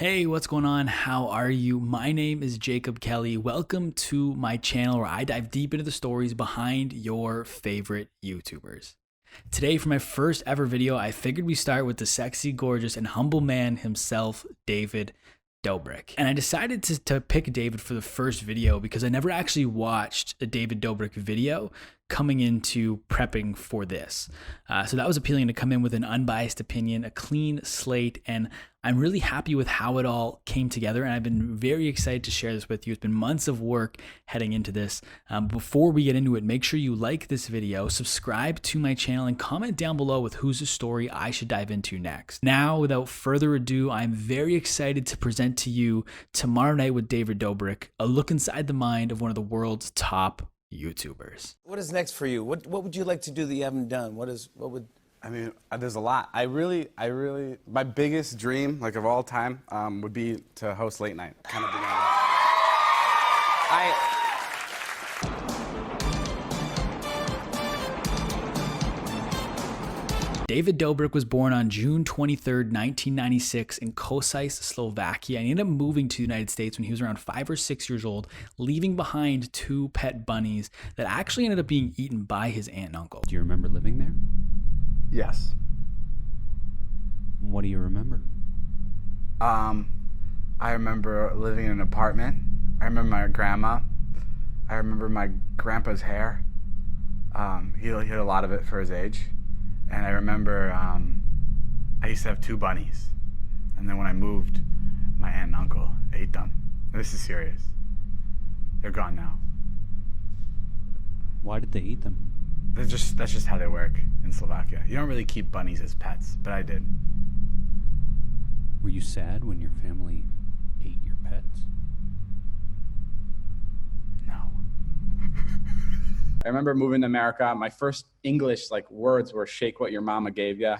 Hey, what's going on? How are you? My name is Jacob Kelly. Welcome to my channel where I dive deep into the stories behind your favorite YouTubers. Today, for my first ever video, I figured we start with the sexy, gorgeous, and humble man himself, David Dobrik. And I decided to pick David for the first video because I never actually watched a David Dobrik video coming into prepping for this. So that was appealing to come in with an unbiased opinion, a clean slate, and I'm really happy with how it all came together, and I've been very excited to share this with you. It's been months of work heading into this. Before we get into it, make sure you like this video, subscribe to my channel, and comment down below with whose story I should dive into next. Now, without further ado, I'm very excited to present to you Tomorrow Night with David Dobrik, a look inside the mind of one of the world's top YouTubers. What is next for you? What would you like to do that you haven't done? I mean, there's a lot. I really, my biggest dream, like of all time, would be to host late night. Kind of be David Dobrik was born on June 23rd, 1996 in Kosice, Slovakia, and he ended up moving to the United States when he was around 5 or 6 years old, leaving behind 2 pet bunnies that actually ended up being eaten by his aunt and uncle. Do you remember living there? Yes. What do you remember? I remember living in an apartment. I remember my grandma. I remember my grandpa's hair. He had a lot of it for his age. And I remember I used to have 2 bunnies. And then when I moved, my aunt and uncle ate them. This is serious. They're gone now. Why did they eat them? That's just how they work in Slovakia. You don't really keep bunnies as pets, but I did. Were you sad when your family ate your pets? No. I remember moving to America. My first English words were "shake what your mama gave ya."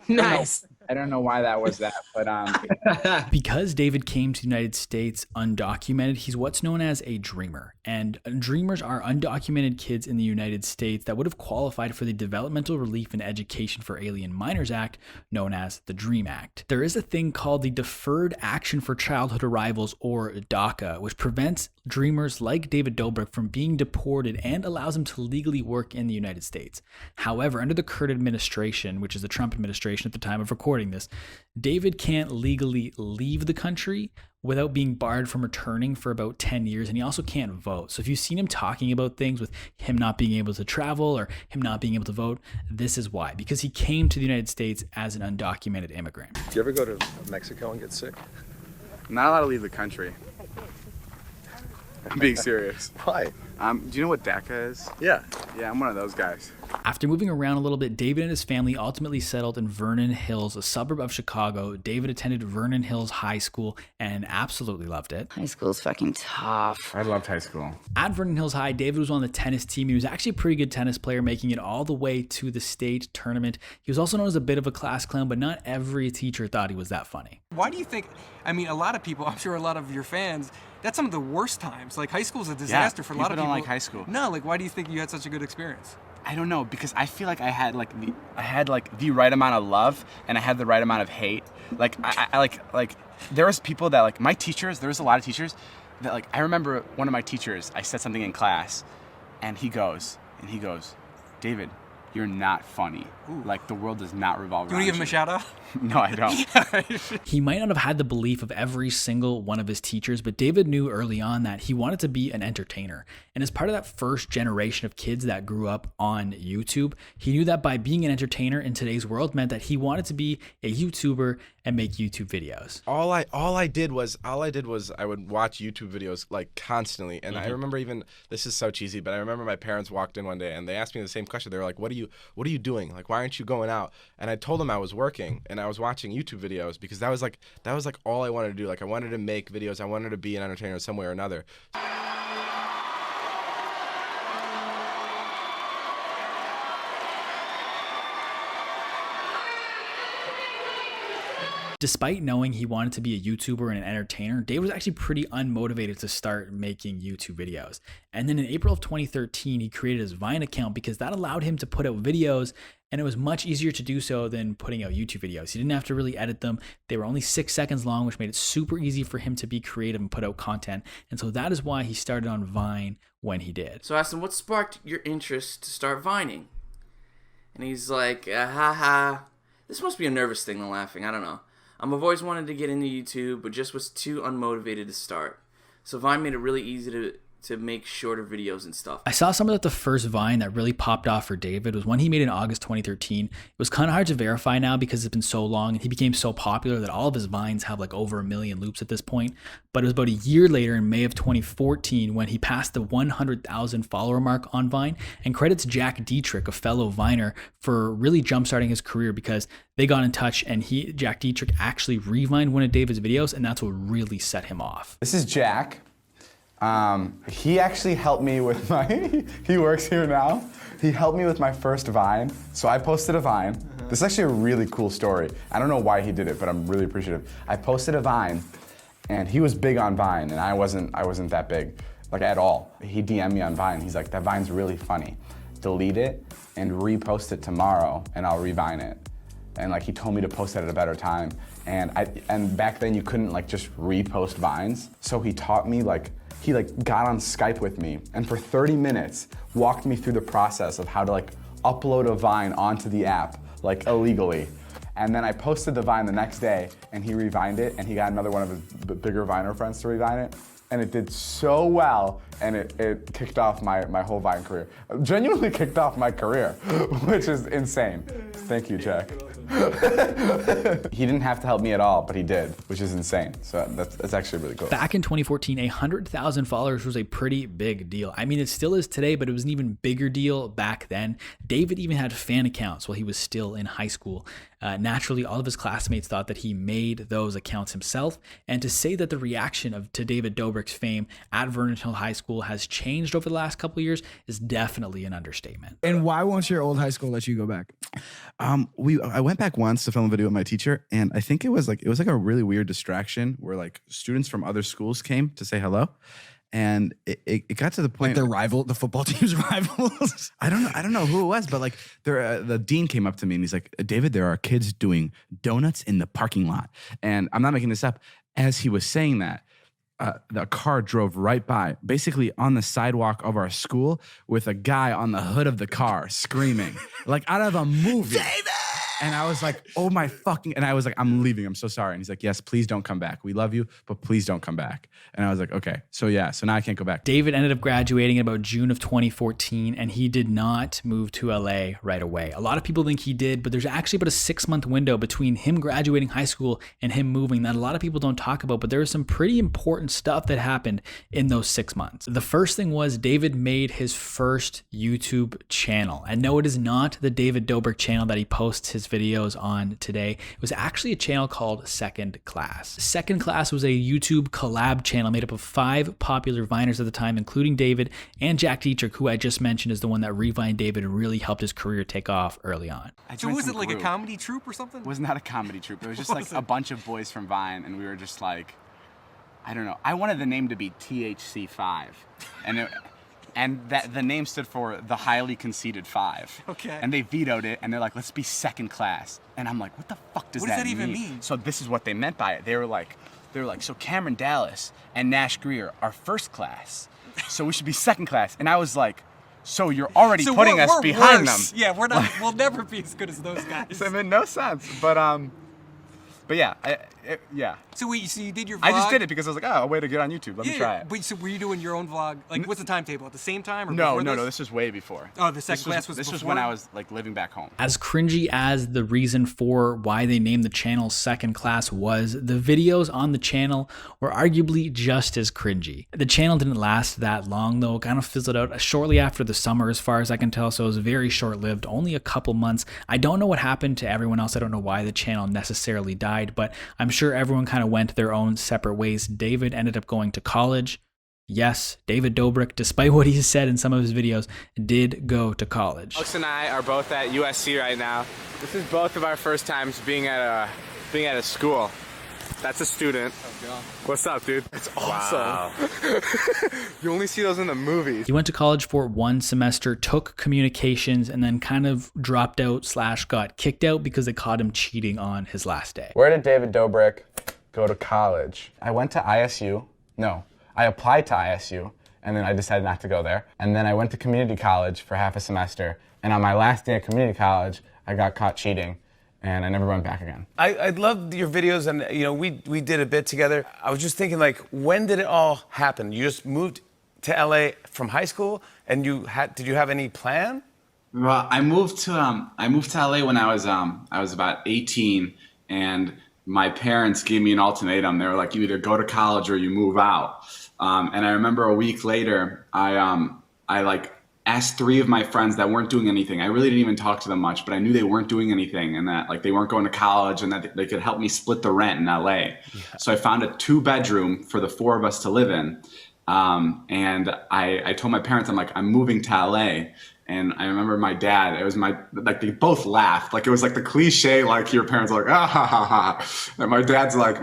Nice. I don't know why that was that, but Because David came to the United States undocumented, he's what's known as a dreamer. And dreamers are undocumented kids in the United States that would have qualified for the Developmental Relief and Education for Alien Minors Act, known as the DREAM Act. There is a thing called the Deferred Action for Childhood Arrivals, or DACA, which prevents dreamers like David Dobrik from being deported and allows them to legally work in the United States. However, under the current administration, which is the Trump administration at the time of recording this, David can't legally leave the country without being barred from returning for about 10 years, and he also can't vote. So if you've seen him talking about things with him not being able to travel or him not being able to vote, this is why. Because he came to the United States as an undocumented immigrant. Do you ever go to Mexico and get sick? I'm not allowed to leave the country. I'm being serious. Why? Do you know what DACA is? Yeah. Yeah, I'm one of those guys. After moving around a little bit, David and his family ultimately settled in Vernon Hills, a suburb of Chicago. David attended Vernon Hills High School and absolutely loved it. High school's fucking tough. I loved high school. At Vernon Hills High, David was on the tennis team. He was actually a pretty good tennis player, making it all the way to the state tournament. He was also known as a bit of a class clown, but not every teacher thought he was that funny. Why do you think, I mean, a lot of people, I'm sure a lot of your fans, that's some of the worst times. Like, high school's a disaster for a lot of people. Don't like high school. No, why do you think you had such a good experience? I don't know, because I feel like I had the right amount of love and I had the right amount of hate. I there was people that my teachers, there was a lot of teachers that I remember one of my teachers, I said something in class and he goes, "David, you're not funny. Ooh. The world does not revolve Do you around want to give him a shout out? No, I don't." He might not have had the belief of every single one of his teachers, but David knew early on that he wanted to be an entertainer. And as part of that first generation of kids that grew up on YouTube, he knew that by being an entertainer in today's world meant that he wanted to be a YouTuber and make YouTube videos. All I did was I would watch YouTube videos constantly, and I remember this is so cheesy, but I remember my parents walked in one day and they asked me the same question. They were like, "What are you doing? Why aren't you going out?" And I told them I was working and I was watching YouTube videos because that was all I wanted to do. I wanted to make videos. I wanted to be an entertainer some way or another. Despite knowing he wanted to be a YouTuber and an entertainer, David was actually pretty unmotivated to start making YouTube videos. And then in April of 2013, he created his Vine account because that allowed him to put out videos, and it was much easier to do so than putting out YouTube videos. He didn't have to really edit them. They were only 6 seconds long, which made it super easy for him to be creative and put out content. And so that is why he started on Vine when he did. So I asked him, what sparked your interest to start Vining? And he's like, haha, this must be a nervous thing, I'm laughing, I don't know. I've always wanted to get into YouTube, but just was too unmotivated to start. So Vine made it really easy to make shorter videos and stuff. I saw some of the first Vine that really popped off for David was one he made in August 2013. It was kind of hard to verify now because it's been so long and he became so popular that all of his Vines have like over 1 million loops at this point. But it was about a year later in May of 2014 when he passed the 100,000 follower mark on Vine, and credits Jack Dietrich, a fellow Viner, for really jumpstarting his career because they got in touch and Jack Dietrich actually revined one of David's videos, and that's what really set him off. This is Jack. He actually helped me with he works here now. He helped me with my first Vine. So I posted a Vine. This is actually a really cool story. I don't know why he did it, but I'm really appreciative. I posted a Vine, and he was big on Vine, and I wasn't that big, like at all. He DM'd me on Vine. He's like, that Vine's really funny. Delete it and repost it tomorrow, and I'll revine it. And like he told me to post it at a better time. And back then you couldn't like just repost Vines. So he taught me he got on Skype with me and for 30 minutes walked me through the process of how to like upload a Vine onto the app like illegally. And then I posted the Vine the next day and he revined it, and he got another one of his bigger Viner friends to revine it. And it did so well, and it kicked off my whole Vine career. Genuinely kicked off my career, which is insane. Thank you, Jack. He didn't have to help me at all, but he did, which is insane. So that's actually really cool. Back in 2014, 100,000 followers was a pretty big deal. I mean, it still is today, but it was an even bigger deal back then. David even had fan accounts while he was still in high school. Naturally, all of his classmates thought that he made those accounts himself. And to say that the reaction to David Dobrik's fame at Vernon Hills High School has changed over the last couple of years is definitely an understatement. And why won't your old high school let you go back? I went back once to film a video with my teacher, and I think it was like a really weird distraction where like students from other schools came to say hello. And it got to the point like the football team's rivals. I don't know who it was, but like the dean came up to me and he's like, David, there are kids doing donuts in the parking lot. And I'm not making this up. As he was saying that, the car drove right by, basically on the sidewalk of our school, with a guy on the hood of the car screaming, like out of a movie. David! And I was like, oh my fucking, and I was like, I'm leaving, I'm so sorry. And he's like, yes, please don't come back. We love you, but please don't come back. And I was like, okay. So yeah, so now I can't go back. David ended up graduating in about June of 2014, and he did not move to LA right away. A lot of people think he did, but there's actually about a 6-month window between him graduating high school and him moving that a lot of people don't talk about, but there was some pretty important stuff that happened in those 6 months. The first thing was David made his first YouTube channel. And no, it is not the David Dobrik channel that he posts his videos on today. It was actually a channel called Second Class. Second Class was a YouTube collab channel made up of 5 popular Viners at the time, including David and Jack Dietrich, who I just mentioned is the one that revined David and really helped his career take off early on. So was it like a comedy troupe or something? It was not a comedy troupe. It was just like a bunch of boys from Vine, and we were just like, I don't know. I wanted the name to be THC5, and that the name stood for the highly conceited 5. Okay. And they vetoed it, and they're like, let's be Second Class. And I'm like, what the fuck does that mean? What does that even mean? So this is what they meant by it. They were like, so Cameron Dallas and Nash Greer are first class, so we should be second class. And I was like, so you're already putting us behind them. Yeah, we're not. We'll never be as good as those guys. So it made no sense. But yeah, yeah. So you did your vlog? I just did it because I was like, oh, a way to get on YouTube. Let me try it. But so were you doing your own vlog? Like, what's the timetable? At the same time or no, before this? No, this was way before. Oh, the Second Class was before? This was when I was like living back home. As cringy as the reason for why they named the channel Second Class was, the videos on the channel were arguably just as cringy. The channel didn't last that long though. It kind of fizzled out shortly after the summer as far as I can tell, so it was very short-lived, only a couple months. I don't know what happened to everyone else. I don't know why the channel necessarily died, but I'm sure everyone kind of went their own separate ways. David ended up going to college. Yes, David Dobrik, despite what he said in some of his videos, did go to college. Alex and I are both at USC right now. This is both of our first times being at a being at a school. That's a student. What's up, dude? It's awesome. Wow. You only see those in the movies. He went to college for 1 semester, took communications, and then kind of dropped out / got kicked out because they caught him cheating on his last day. Where did David Dobrik go to college? I went to ISU. No, I applied to ISU, and then I decided not to go there. And then I went to community college for half a semester. And on my last day of community college, I got caught cheating. And I never went back again. I loved your videos, and we did a bit together. I was just thinking, like, when did it all happen? You just moved to LA from high school, and did you have any plan? Well, I moved to LA when I was about 18, and my parents gave me an ultimatum. They were like, you either go to college or you move out. And I remember a week later, I asked 3 of my friends that weren't doing anything. I really didn't even talk to them much, but I knew they weren't doing anything and that they weren't going to college and that they could help me split the rent in LA. Yeah. So I found a 2-bedroom for the 4 of us to live in. And I told my parents, I'm like, I'm moving to LA. And I remember my dad, they both laughed. Like, it was like the cliche, like your parents are like, ah, ha, ha, ha. And my dad's like,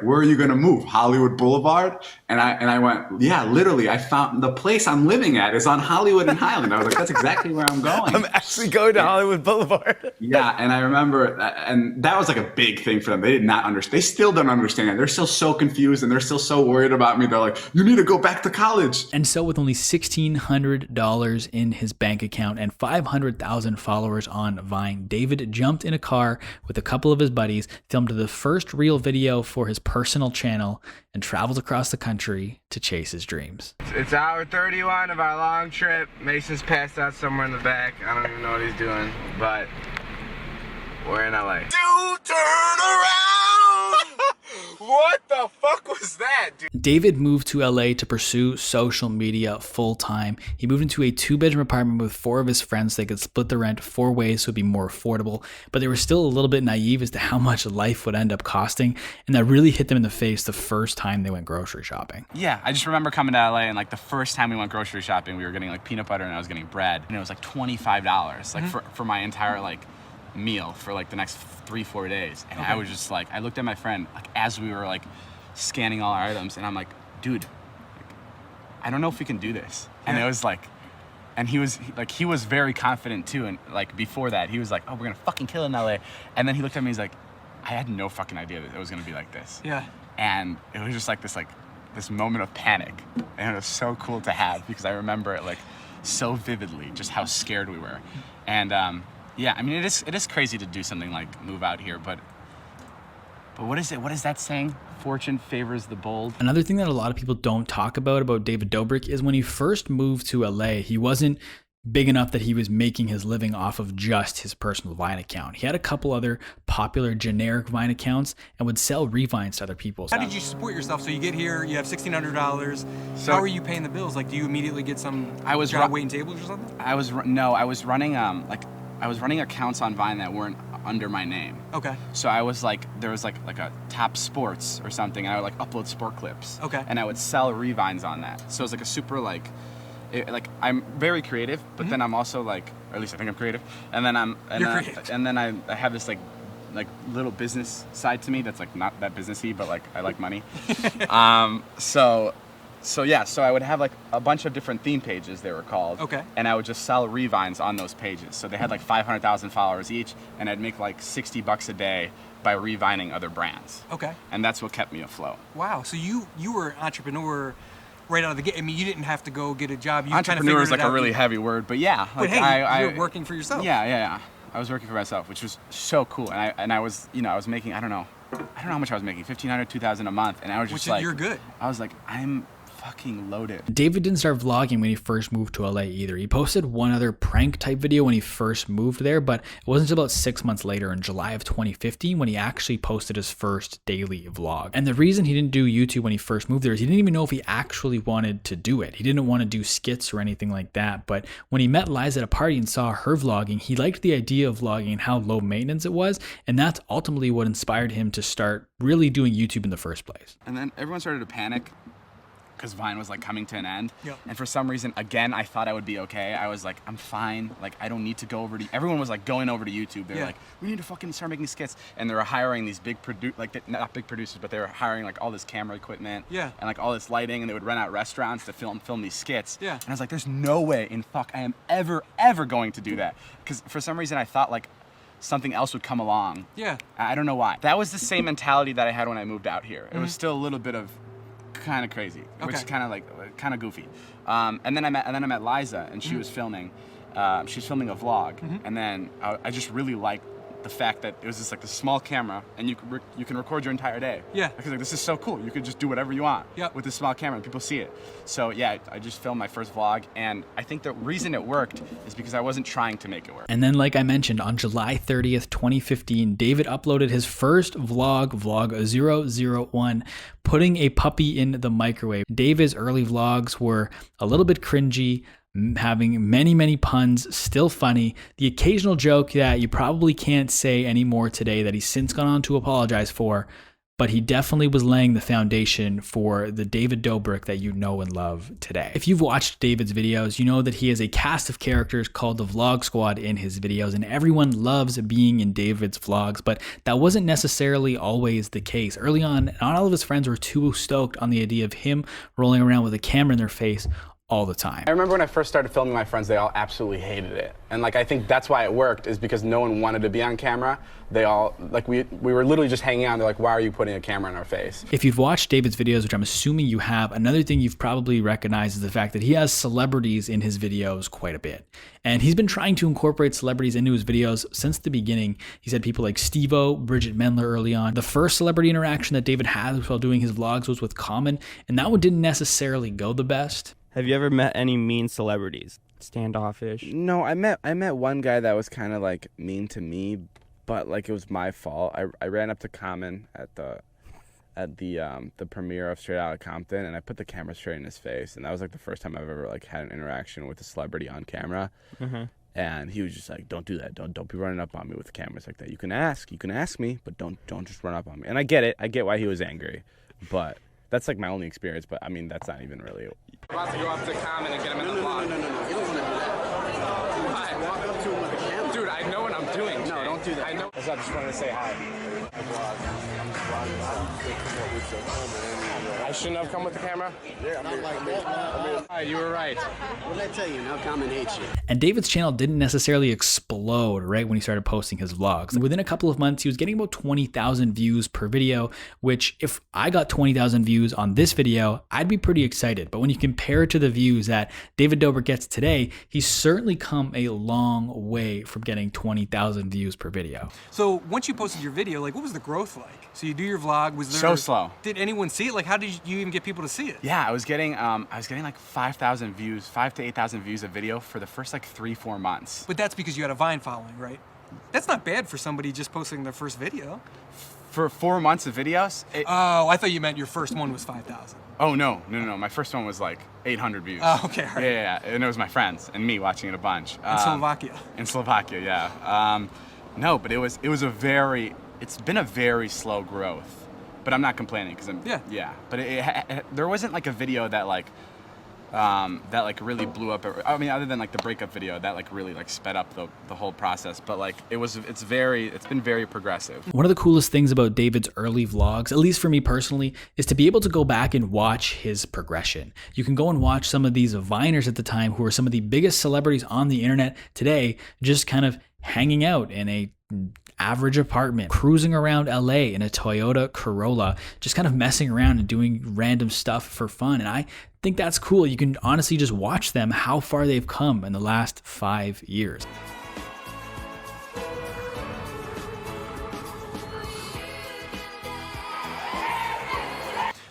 where are you going to move? Hollywood Boulevard? And I went, yeah, literally, I found the place I'm living at is on Hollywood and Highland. I was like, that's exactly where I'm going. I'm actually going to Hollywood Boulevard. Yeah. And I remember, and that was like a big thing for them. They did not understand. They still don't understand. They're still so confused and they're still so worried about me. They're like, you need to go back to college. And so with only $1,600 in his bank account and 500,000 followers on Vine, David jumped in a car with a couple of his buddies, filmed the first real video for his personal channel, and traveled across the country to chase his dreams. It's hour 31 of our long trip. Mason's passed out somewhere in the back. I don't even know what he's doing, but we're in LA. Dude, turn around! What the fuck was that, dude? David moved to LA to pursue social media full time. He moved into a 2-bedroom apartment with 4 of his friends so they could split the rent 4 ways so it'd be more affordable. But they were still a little bit naive as to how much life would end up costing. And that really hit them in the face the first time they went grocery shopping. Yeah, I just remember coming to LA and like the first time we went grocery shopping, we were getting like peanut butter and I was getting bread. And it was like $25 like for my entire like meal for like the next 3-4 days. And I was just like, I looked at my friend like as we were like scanning all our items and I'm like, dude, like, I don't know if we can do this. And it was like, and he was very confident too. And like before that, he was like, oh, we're gonna fucking kill it in LA. And then he looked at me, he's like, I had no fucking idea that it was gonna be like this. Yeah. And it was just like this moment of panic. And it was so cool to have because I remember it like so vividly, just how scared we were. And yeah, I mean, it is crazy to do something like move out here, but what is it? What is that saying? Fortune favors the bold. Another thing that a lot of people don't talk about David Dobrik is when he first moved to LA, he wasn't big enough that he was making his living off of just his personal Vine account. He had a couple other popular generic Vine accounts and would sell revines to other people. How did you support yourself? So you get here, you have $1,600. So how are you paying the bills? Like, do you immediately get some job waiting tables or something? I was running accounts on Vine that weren't under my name. Okay. So I was like, there was like a Top Sports or something, and I would like upload sport clips. Okay. And I would sell revines on that. So it was like a super like I'm very creative, but then I'm also like, or at least I think I'm creative. And then I have this like little business side to me that's like not that businessy, but like I like money. So I would have like a bunch of different theme pages, they were called. Okay. And I would just sell revines on those pages. So they had like 500,000 followers each, and I'd make like $60 a day by revining other brands. Okay. And that's what kept me afloat. Wow. So you were an entrepreneur right out of the gate. I mean, you didn't have to go get a job. You entrepreneur is like a really heavy word, but yeah. But like hey, you're working for yourself. Yeah. I was working for myself, which was so cool. And I was, I was making, I don't know how much I was making, $1,500, $2,000 a month. And I was just you're good. I was like, I'm fucking loaded. David didn't start vlogging when he first moved to LA either. He posted one other prank type video when he first moved there, but it wasn't until about 6 months later in July of 2015 when he actually posted his first daily vlog. And the reason he didn't do YouTube when he first moved there is he didn't even know if he actually wanted to do it. He didn't want to do skits or anything like that. But when he met Liza at a party and saw her vlogging, he liked the idea of vlogging and how low maintenance it was. And that's ultimately what inspired him to start really doing YouTube in the first place. And then everyone started to panic because Vine was like coming to an end. Yep. And for some reason, again, I thought I would be okay. I was like, I'm fine. Like, I don't need to go over to. Everyone was like going over to YouTube. They were like, we need to fucking start making skits. And they were hiring these big not big producers, but they were hiring like all this camera equipment. Yeah. And like all this lighting, and they would rent out restaurants to film these skits. Yeah. And I was like, there's no way in fuck I am ever going to do that. Because for some reason I thought like something else would come along. Yeah. I don't know why. That was the same mentality that I had when I moved out here. It was still a little bit of kind of crazy, which is kind of goofy. And then I met Liza, and she was filming. She was filming a vlog, and then I just really liked the fact that it was just like a small camera, and you can record your entire day. Yeah. Because like, this is so cool. You could just do whatever you want Yep. with this small camera, and people see it. So yeah, I just filmed my first vlog, and I think the reason it worked is because I wasn't trying to make it work. And then, like I mentioned, on July 30th, 2015, David uploaded his first vlog 001, putting a puppy in the microwave. David's early vlogs were a little bit cringy, having many puns, still funny. The occasional joke that you probably can't say anymore today that he's since gone on to apologize for, but he definitely was laying the foundation for the David Dobrik that you know and love today. If you've watched David's videos, you know that he has a cast of characters called the Vlog Squad in his videos, and everyone loves being in David's vlogs, but that wasn't necessarily always the case. Early on, not all of his friends were too stoked on the idea of him rolling around with a camera in their face all the time. I remember when I first started filming my friends, they all absolutely hated it. And like, I think that's why it worked, is because no one wanted to be on camera. They all, like, we were literally just hanging out. They're like, why are you putting a camera in our face? If you've watched David's videos, which I'm assuming you have, another thing you've probably recognized is the fact that he has celebrities in his videos quite a bit. And he's been trying to incorporate celebrities into his videos since the beginning. He's had people like Steve-O, Bridget Mendler early on. The first celebrity interaction that David had while doing his vlogs was with Common, and that one didn't necessarily go the best. Have you ever met any mean celebrities? Standoffish? No, I met one guy that was kind of like mean to me, but like it was my fault. I ran up to Common at the premiere of Straight Outta Compton, and I put the camera straight in his face, and that was like the first time I've ever like had an interaction with a celebrity on camera. And he was just like, "Don't do that. Don't be running up on me with cameras like that. You can ask me, but don't just run up on me." And I get it. I get why he was angry, but that's like my only experience. But I mean, that's not even really. I'm about to go up to Common and get him in the vlog. No. You don't want to do that. Hi. Walk up to him with a camera. Dude, I know what I'm doing. No, Jay. don't do that. I know. I just wanted to say hi. I shouldn't have come with the camera? Yeah, not like that. Hi, you were right. What did I tell you? Now Common hates you. And David's channel didn't necessarily explode right when he started posting his vlogs. Within a couple of months, he was getting about 20,000 views per video, which if I got 20,000 views on this video, I'd be pretty excited. But when you compare it to the views that David Dobrik gets today, he's certainly come a long way from getting 20,000 views per video. So once you posted your video, like, what was the growth like? So you do your vlog, was there... So slow. Did anyone see it? Like, how did you even get people to see it? Yeah, I was getting like 5,000 views, 5,000 to 8,000 views a video for the first like 3-4 months. But that's because you had a Vine following, right? That's not bad for somebody just posting their first video. For 4 months of videos? Oh, I thought you meant your first one was 5,000. Oh, no. My first one was like 800 views. Oh, okay, all right. Yeah. And it was my friends and me watching it a bunch. In Slovakia. In Slovakia, yeah. No, but it's been a very slow growth. But I'm not complaining because yeah. But there wasn't like a video that like really blew up. I mean, other than like the breakup video that like really like sped up the whole process. But like it's been very progressive. One of the coolest things about David's early vlogs, at least for me personally, is to be able to go back and watch his progression. You can go and watch some of these Viners at the time who are some of the biggest celebrities on the internet today, just kind of hanging out in a average apartment, cruising around LA in a Toyota Corolla, just kind of messing around and doing random stuff for fun. And I think that's cool. You can honestly just watch them, how far they've come in the last 5 years.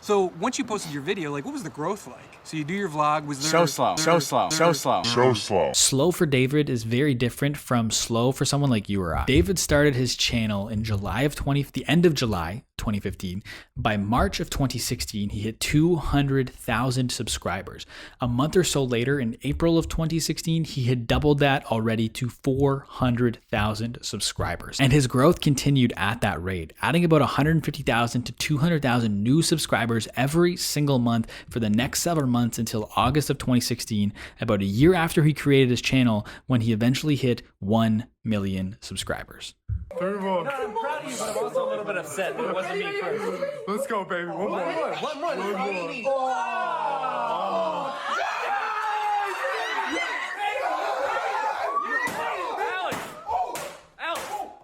So once you posted your video, like, what was the growth like? So you do your vlog, was there... So slow. Slow for David is very different from slow for someone like you or I. David started his channel in the end of July 2015. By March of 2016, he hit 200,000 subscribers. A month or so later, in April of 2016, he had doubled that already to 400,000 subscribers. And his growth continued at that rate, adding about 150,000 to 200,000 new subscribers every single month for the next several months until August of 2016, about a year after he created his channel, when he eventually hit 1 million subscribers. I'm proud of you, but I'm also a little bit upset that it wasn't me first. Let's go, baby. One more.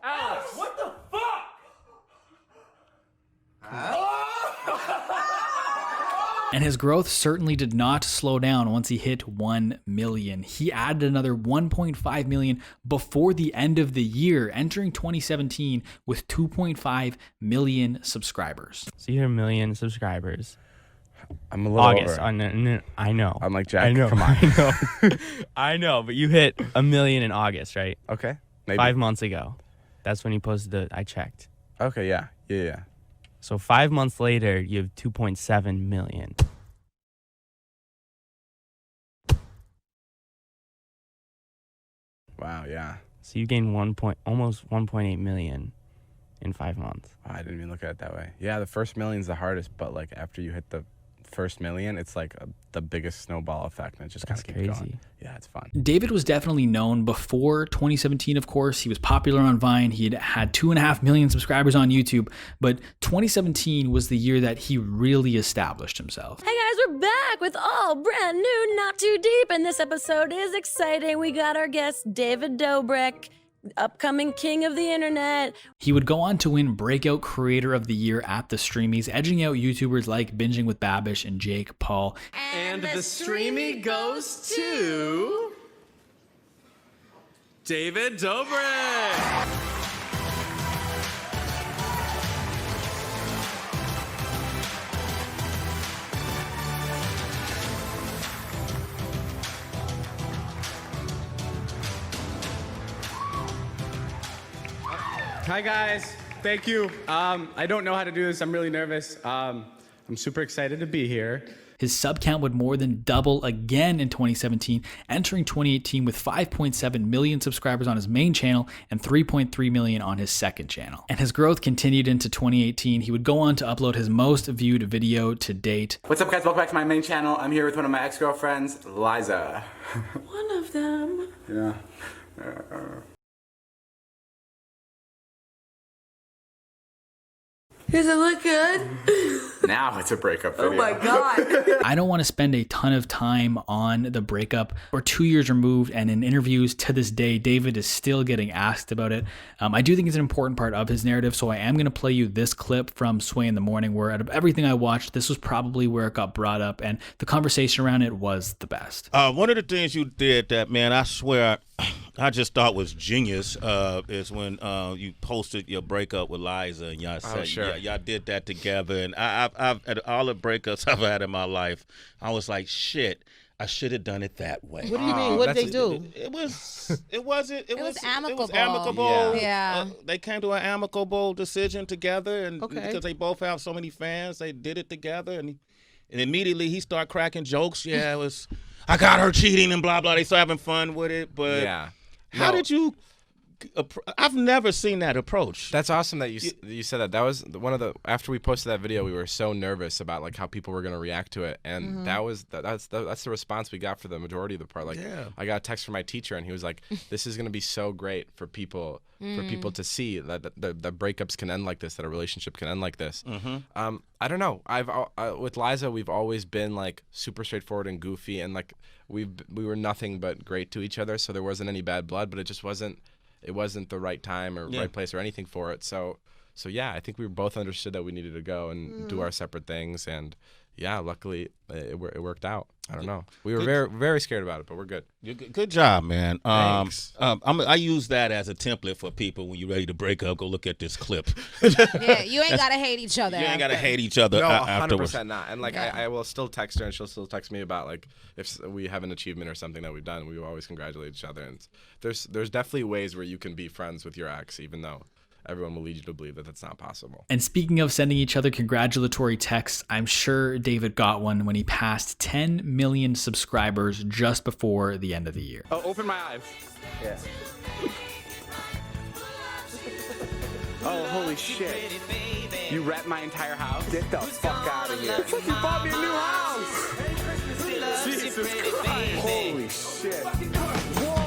Alex, what the fuck? And his growth certainly did not slow down once he hit 1 million. He added another 1.5 million before the end of the year, entering 2017 with 2.5 million subscribers. So you're 1 million subscribers. I'm a little August. over. I know. I'm like, Jack, I know. come on. I know. I know, but you hit 1 million in August, right? Okay. Maybe. 5 months ago. That's when you posted I checked. Okay, yeah. So 5 months later, you have 2.7 million. Wow, yeah. So you gained almost 1.8 million in 5 months. Wow, I didn't even look at it that way. Yeah, the first million's the hardest, but like after you hit the first million, it's like the biggest snowball effect, and it just kind of keeps going. Yeah, it's fun. David was definitely known before 2017, of course. He was popular on Vine. He had 2.5 million subscribers on YouTube, but 2017 was the year that he really established himself. Hey guys, we're back with all brand new Not Too Deep, and this episode is exciting. We got our guest, David Dobrik, upcoming king of the internet. He would go on to win Breakout Creator of the Year at the Streamies, edging out YouTubers like Binging with Babish and Jake Paul. And the Streamy goes to David Dobrik. Hi guys, thank you. I don't know how to do this. I'm really nervous. I'm super excited to be here. His sub count would more than double again in 2017, entering 2018 with 5.7 million subscribers on his main channel and 3.3 million on his second channel. And his growth continued into 2018. He would go on to upload his most viewed video to date. What's up guys, welcome back to my main channel. I'm here with one of my ex-girlfriends, Liza. One of them. Yeah. Does it look good? Now it's a breakup video. Oh my God. I don't want to spend a ton of time on the breakup. We're 2 years removed, and in interviews to this day, David is still getting asked about it. I do think it's an important part of his narrative, so I am going to play you this clip from Sway in the Morning, where out of everything I watched, this was probably where it got brought up, and the conversation around it was the best. One of the things you did that, man, I swear, I just thought was genius is when you posted your breakup with Liza, and y'all said, y'all did that together. And I've at all the breakups I've had in my life, I was like, shit, I should have done it that way. What do you mean? What did they do? It was amicable. It was amicable. Yeah. They came to an amicable decision together, and because they both have so many fans, they did it together. And immediately he started cracking jokes. Yeah, it was, I got her cheating and blah blah. They started having fun with it, but how did you? I've never seen that approach. That's awesome that you said that. That was one of the, after we posted that video, we were so nervous about like how people were going to react to it, and that's the response we got for the majority of the part. Like, I got a text from my teacher, and he was like, "This is going to be so great for people to see that the breakups can end like this, that a relationship can end like this." I don't know. With Liza, we've always been like super straightforward and goofy, and like we were nothing but great to each other, so there wasn't any bad blood, but it just wasn't. It wasn't the right time or right place or anything for it. So yeah, I think we both understood that we needed to go and do our separate things. And yeah, luckily it worked out. I don't know. We were very, very scared about it, but we're good. Good job, man. Thanks. I use that as a template for people when you're ready to break up. Go look at this clip. Yeah, you ain't gotta hate each other. You ain't gotta hate each other. No, afterwards. 100% not. And like I will still text her, and she'll still text me about like if we have an achievement or something that we've done. We will always congratulate each other. And there's definitely ways where you can be friends with your ex, even though everyone will lead you to believe that that's not possible. And speaking of sending each other congratulatory texts, I'm sure David got one when he passed 10 million subscribers just before the end of the year. Oh, open my eyes. Yeah. Oh, holy shit. You wrecked my entire house? Get the fuck out of here. You bought me a new house! Jesus Christ. Holy shit. Whoa!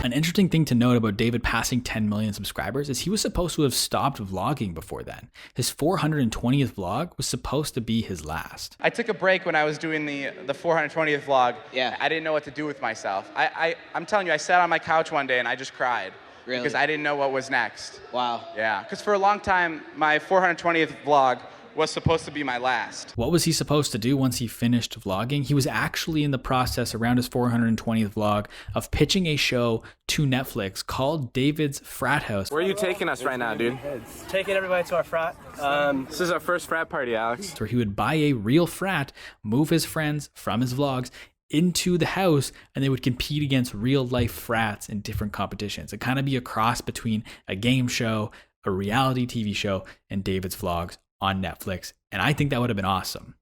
An interesting thing to note about David passing 10 million subscribers is he was supposed to have stopped vlogging before then. His 420th vlog was supposed to be his last. I took a break when I was doing the 420th vlog. Yeah. I didn't know what to do with myself. I'm telling you, I sat on my couch one day and I just cried. Really? Because I didn't know what was next. Wow. Yeah, because for a long time, my 420th vlog was supposed to be my last. What was he supposed to do once he finished vlogging? He was actually in the process around his 420th vlog of pitching a show to Netflix called David's Frat House. Where are you taking us right now, dude? Taking everybody to our frat. This is our first frat party, Alex. Where he would buy a real frat, move his friends from his vlogs into the house, and they would compete against real life frats in different competitions. It'd kind of be a cross between a game show, a reality TV show, and David's vlogs on Netflix. And I think that would have been awesome.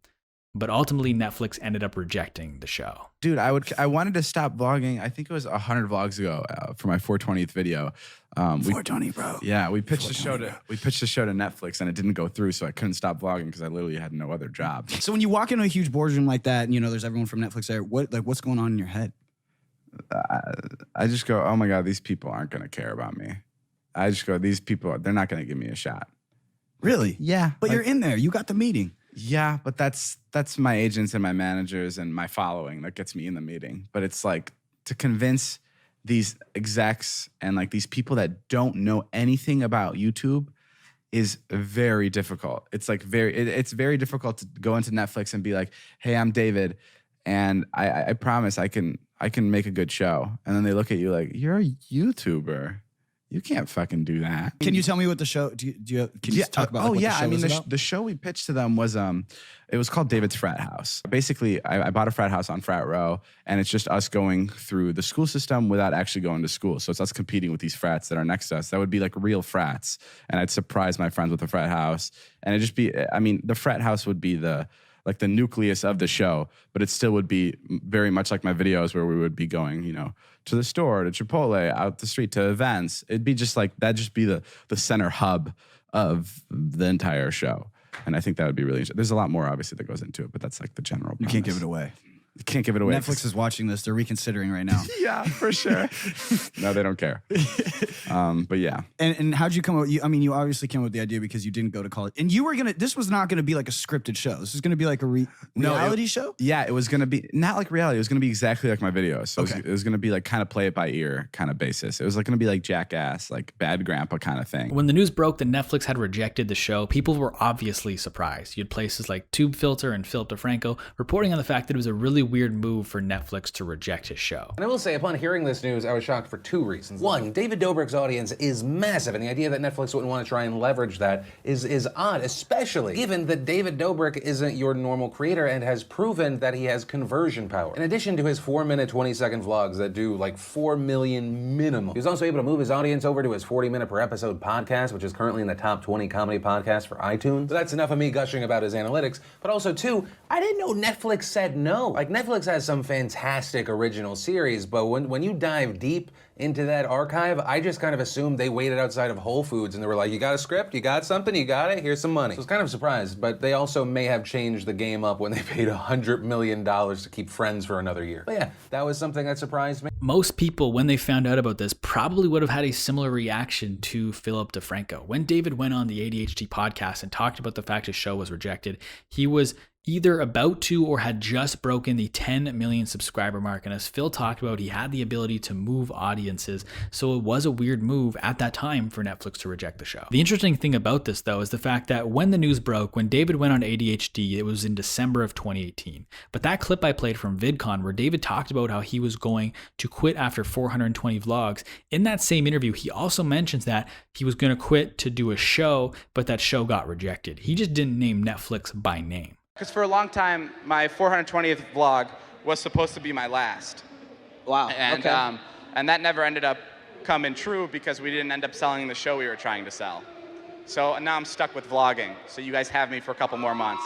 But ultimately, Netflix ended up rejecting the show. Dude, I wanted to stop vlogging. I think it was 100 vlogs ago for my 420th video. 420, bro. Yeah, we pitched the show to Netflix, and it didn't go through, so I couldn't stop vlogging because I literally had no other job. So when you walk into a huge boardroom like that, and there's everyone from Netflix there, what's going on in your head? I just go, oh my God, these people aren't going to care about me. I just go, these people, they're not going to give me a shot. Really? Yeah. But you're in there. You got the meeting. Yeah, but that's my agents and my managers and my following that gets me in the meeting. But it's like to convince these execs and like these people that don't know anything about YouTube is very difficult. It's like it's very difficult to go into Netflix and be like, hey, I'm David, and I promise I can make a good show. And then they look at you like, you're a YouTuber. You can't fucking do that. Can you tell me what the show? Can you talk about? What the show is about? The show we pitched to them was it was called David's Frat House. Basically, I bought a frat house on Frat Row, and it's just us going through the school system without actually going to school. So it's us competing with these frats that are next to us. That would be like real frats, and I'd surprise my friends with a frat house, and it'd just be. I mean, the frat house would be the nucleus of the show, but it still would be very much like my videos where we would be going, to the store, to Chipotle, out the street, to events. It'd be just like, that'd just be the center hub of the entire show. And I think that would be really interesting. There's a lot more, obviously, that goes into it, but that's like the general premise. You can't give it away. You can't give it away. Netflix is watching this. They're reconsidering right now. Yeah, for sure. No, they don't care. But yeah. And how'd you come up? You obviously came up with the idea because you didn't go to college. And you were this was not going to be like a scripted show. This was going to be like a reality show? Yeah, it was going to be not like reality. It was going to be exactly like my videos. So it was going to be like kind of play it by ear kind of basis. It was like going to be like Jackass, like Bad Grandpa kind of thing. When the news broke that Netflix had rejected the show, people were obviously surprised. You had places like Tube Filter and Philip DeFranco reporting on the fact that it was a really weird move for Netflix to reject his show. And I will say, upon hearing this news, I was shocked for two reasons. One, David Dobrik's audience is massive, and the idea that Netflix wouldn't want to try and leverage that is odd, especially given that David Dobrik isn't your normal creator and has proven that he has conversion power. In addition to his 4-minute, 20-second vlogs that do like 4 million minimum, he was also able to move his audience over to his 40-minute per episode podcast, which is currently in the top 20 comedy podcasts for iTunes. But that's enough of me gushing about his analytics. But also, two, I didn't know Netflix said no. Like, Netflix has some fantastic original series, but when you dive deep into that archive, I just kind of assumed they waited outside of Whole Foods and they were like, you got a script? You got something? You got it? Here's some money. So I was kind of surprised, but they also may have changed the game up when they paid $100 million to keep Friends for another year. But yeah, that was something that surprised me. Most people, when they found out about this, probably would have had a similar reaction to Philip DeFranco. When David went on the ADHD podcast and talked about the fact his show was rejected, he was either about to or had just broken the 10 million subscriber mark. And as Phil talked about, he had the ability to move audience audiences, so it was a weird move at that time for Netflix to reject the show. The interesting thing about this, though, is the fact that when the news broke, when David went on ADHD, it was in December of 2018. But that clip I played from VidCon, where David talked about how he was going to quit after 420 vlogs, in that same interview, he also mentions that he was going to quit to do a show, but that show got rejected. He just didn't name Netflix by name. Because for a long time, my 420th vlog was supposed to be my last. Wow. And, Okay. And that never ended up coming true because we didn't end up selling the show we were trying to sell. So now I'm stuck with vlogging. So you guys have me for a couple more months.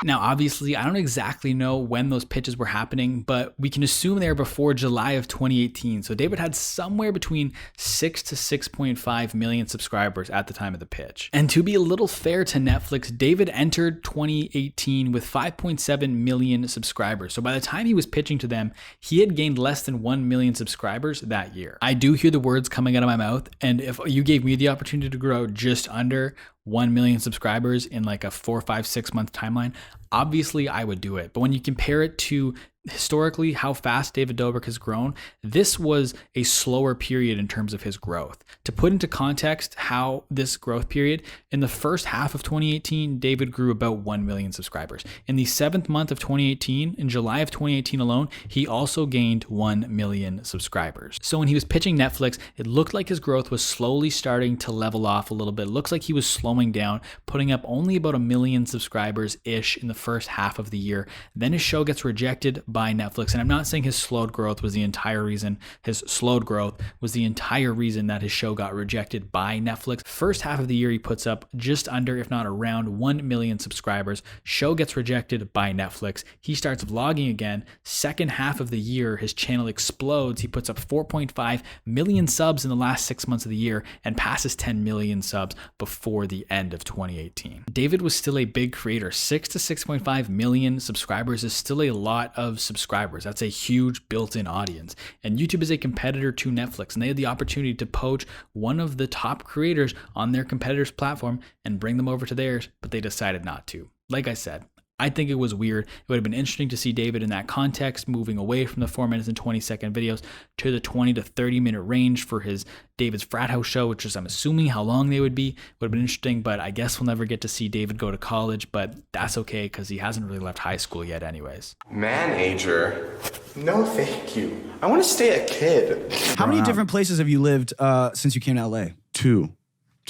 Now, obviously, I don't exactly know when those pitches were happening, but we can assume they were before July of 2018. So David had somewhere between 6 to 6.5 million subscribers at the time of the pitch. And to be a little fair to Netflix, David entered 2018 with 5.7 million subscribers. So by the time he was pitching to them, he had gained less than 1 million subscribers that year. I do hear the words coming out of my mouth, and if you gave me the opportunity to grow just under 1 million subscribers in like a 4, 5, 6 month timeline, obviously I would do it. But when you compare it to historically how fast David Dobrik has grown, this was a slower period in terms of his growth. To put into context how this growth period, in the first half of 2018, David grew about 1 million subscribers. In the 7th month of 2018, in July of 2018 alone, he also gained 1 million subscribers. So when he was pitching Netflix, it looked like his growth was slowly starting to level off a little bit. It looks like he was slowing down, putting up only about 1 million subscribers-ish in the first half of the year. Then his show gets rejected by Netflix. And I'm not saying his slowed growth was the entire reason. His slowed growth was the entire reason that his show got rejected by Netflix. First half of the year, he puts up just under, if not around 1 million subscribers. Show gets rejected by Netflix. He starts vlogging again. Second half of the year, his channel explodes. He puts up 4.5 million subs in the last 6 months of the year and passes 10 million subs before the end of 2018. David was still a big creator. 6 to 6.5 million subscribers is still a lot of subscribers. That's a huge built-in audience. And YouTube is a competitor to Netflix, and they had the opportunity to poach one of the top creators on their competitor's platform and bring them over to theirs, but they decided not to. Like I said, I think it was weird. It would have been interesting to see David in that context, moving away from the 4 minutes and 20-second videos to the 20 to 30-minute range for his David's Frat House show, which is, I'm assuming, how long they would be. Would have been interesting, but I guess we'll never get to see David go to college, but that's okay because he hasn't really left high school yet anyways. Manager? No, thank you. I want to stay a kid. How many different places have you lived since you came to LA? Two.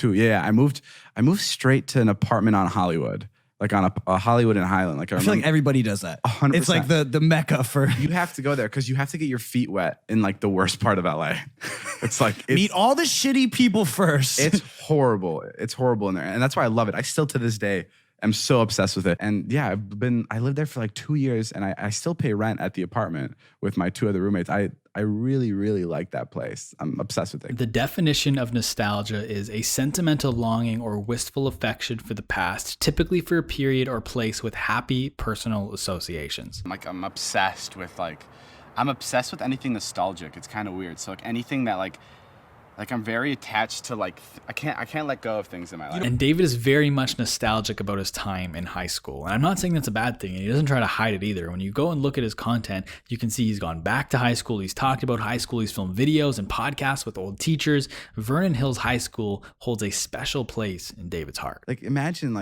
Yeah, I moved straight to an apartment on Hollywood. Like on a Hollywood and Highland. Like I feel like everybody does that. 100%. It's like the mecca for. You have to go there because you have to get your feet wet in like the worst part of LA. It's like meet all the shitty people first. It's horrible. It's horrible in there, and that's why I love it. I still to this day am so obsessed with it. And yeah, I lived there for like 2 years, and I still pay rent at the apartment with my 2 other roommates. I really, really like that place. I'm obsessed with it. The definition of nostalgia is a sentimental longing or wistful affection for the past, typically for a period or place with happy personal associations. I'm obsessed with anything nostalgic. It's kind of weird. So like anything that like I'm very attached to I can't let go of things in my life. And David is very much nostalgic about his time in high school. And I'm not saying that's a bad thing. And he doesn't try to hide it either. When you go and look at his content, you can see he's gone back to high school. He's talked about high school. He's filmed videos and podcasts with old teachers. Vernon Hills High School holds a special place in David's heart. Like imagine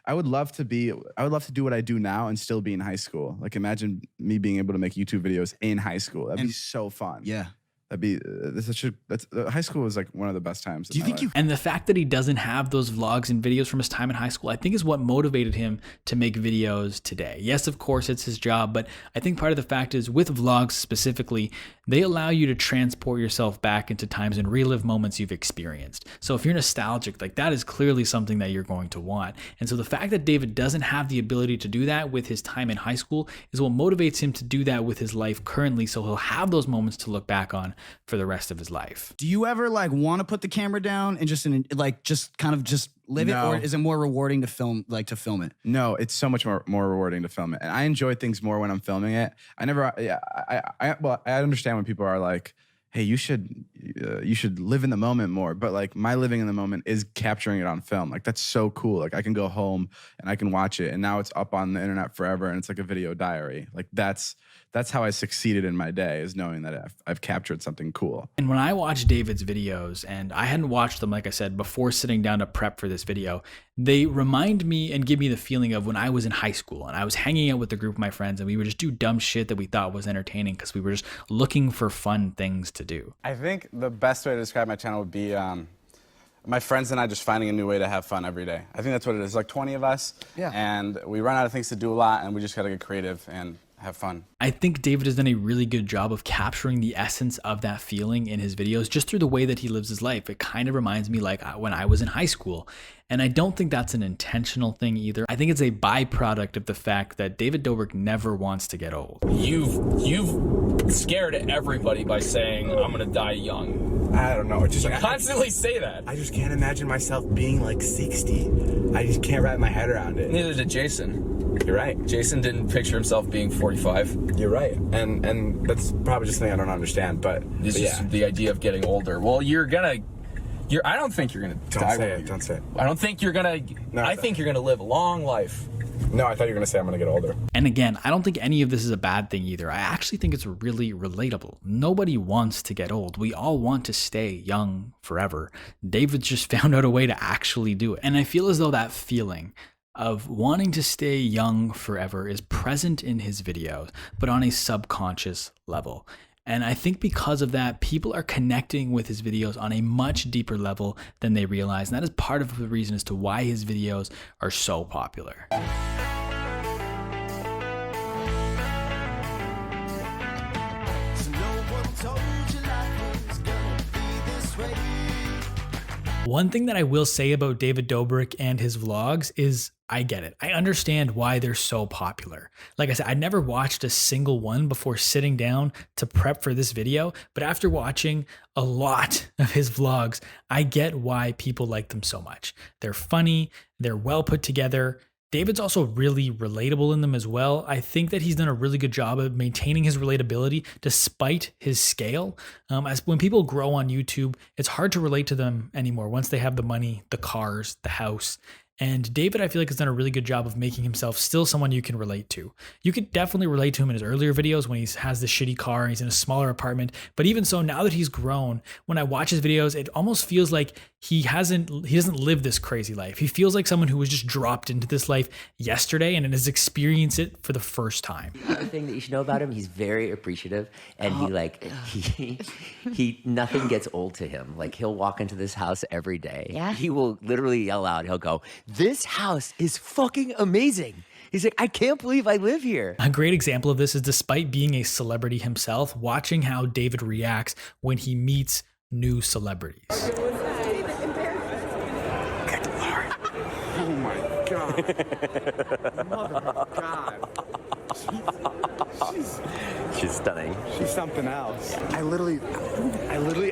I would love to do what I do now and still be in high school. Like imagine me being able to make YouTube videos in high school. That'd be so fun. Yeah. That'd be high school was like one of the best times. Do you think and the fact that he doesn't have those vlogs and videos from his time in high school, I think is what motivated him to make videos today. Yes, of course, it's his job, but I think part of the fact is with vlogs specifically, they allow you to transport yourself back into times and relive moments you've experienced. So if you're nostalgic, like that is clearly something that you're going to want. And so the fact that David doesn't have the ability to do that with his time in high school is what motivates him to do that with his life currently. So he'll have those moments to look back on for the rest of his life. Do you ever want to put the camera down and just live it, or is it more rewarding to film it? No, it's so much more rewarding to film it, and I enjoy things more when I'm filming it. I understand when people are like, hey, you should live in the moment more. But like my living in the moment is capturing it on film. Like that's so cool. Like I can go home and I can watch it, and now it's up on the internet forever, and it's like a video diary. Like that's how I succeeded in my day, is knowing that I've captured something cool. And when I watch David's videos, and I hadn't watched them, like I said, before sitting down to prep for this video, they remind me and give me the feeling of when I was in high school and I was hanging out with a group of my friends and we would just do dumb shit that we thought was entertaining because we were just looking for fun things to do. I think the best way to describe my channel would be my friends and I just finding a new way to have fun every day. I think that's what it is. Like 20 of us, and we run out of things to do a lot, and we just got to get creative and have fun. I think David has done a really good job of capturing the essence of that feeling in his videos just through the way that he lives his life. It kind of reminds me like when I was in high school. And I don't think that's an intentional thing either. I think it's a byproduct of the fact that David Dobrik never wants to get old. You've scared everybody by saying I'm gonna die young. I don't know. It's just You like constantly say that. I just can't imagine myself being like 60. I just can't wrap my head around it. Neither did Jason. You're right. Jason didn't picture himself being 45. You're right. And that's probably just something I don't understand, but It's yeah. just the idea of getting older. Well, I don't think you're gonna die. Don't say it. I don't think you're gonna. I think you're gonna live a long life. No, I thought you were gonna say I'm gonna get older. And again, I don't think any of this is a bad thing either. I actually think it's really relatable. Nobody wants to get old. We all want to stay young forever. David's just found out a way to actually do it. And I feel as though that feeling of wanting to stay young forever is present in his videos, but on a subconscious level. And I think because of that, people are connecting with his videos on a much deeper level than they realize. And that is part of the reason as to why his videos are so popular. One thing that I will say about David Dobrik and his vlogs is I get it. I understand why they're so popular. Like I said, I never watched a single one before sitting down to prep for this video, but after watching a lot of his vlogs, I get why people like them so much. They're funny, they're well put together. David's also really relatable in them as well. I think that he's done a really good job of maintaining his relatability despite his scale. As when people grow on YouTube, it's hard to relate to them anymore once they have the money, the cars, the house. And David, I feel like, has done a really good job of making himself still someone you can relate to. You could definitely relate to him in his earlier videos when he has this shitty car and he's in a smaller apartment. But even so, now that he's grown, when I watch his videos, it almost feels like he doesn't live this crazy life. He feels like someone who was just dropped into this life yesterday and has experienced it for the first time. Another thing that you should know about him, he's very appreciative, and he nothing gets old to him. Like he'll walk into this house every day. Yeah. He will literally yell out, he'll go, "This house is fucking amazing." He's like, "I can't believe I live here." A great example of this is, despite being a celebrity himself, watching how David reacts when he meets new celebrities. Oh my god. Mother of God. She's stunning. She's something else. I literally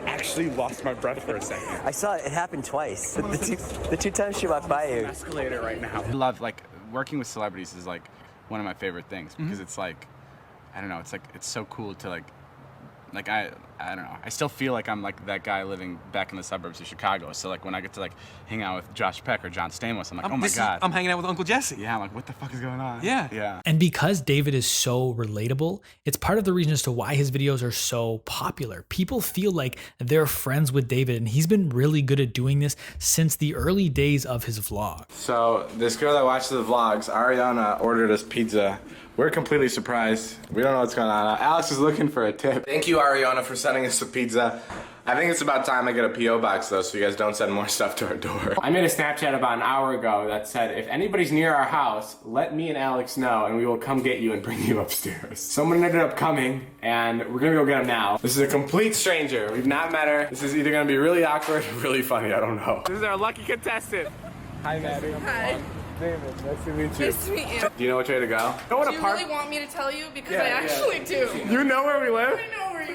actually lost my breath for a second. I saw it happen twice. The two times she walked by you. Escalator right now. I love, like, working with celebrities is like one of my favorite things because it's like, I don't know, it's like, it's so cool to like I don't know. I still feel like I'm like that guy living back in the suburbs of Chicago. So like when I get to like hang out with Josh Peck or John Stamos, I'm like, oh my God. I'm hanging out with Uncle Jesse. Yeah, I'm like, what the fuck is going on? Yeah. Yeah. And because David is so relatable, it's part of the reason as to why his videos are so popular. People feel like they're friends with David, and he's been really good at doing this since the early days of his vlog. So this girl that watches the vlogs, Ariana, ordered us pizza. We're completely surprised. We don't know what's going on. Alex is looking for a tip. Thank you, Ariana, for sending us the pizza. I think it's about time I get a P.O. box, though, so you guys don't send more stuff to our door. I made a Snapchat about an hour ago that said, if anybody's near our house, let me and Alex know, and we will come get you and bring you upstairs. Someone ended up coming, and we're gonna go get him now. This is a complete stranger. We've not met her. This is either gonna be really awkward or really funny. I don't know. This is our lucky contestant. Hi, Maddie. Hi. David, nice to meet you. Nice to meet you. Do you know which way to go? Do you really want me to tell you? Because I actually do. You know where we live? I know where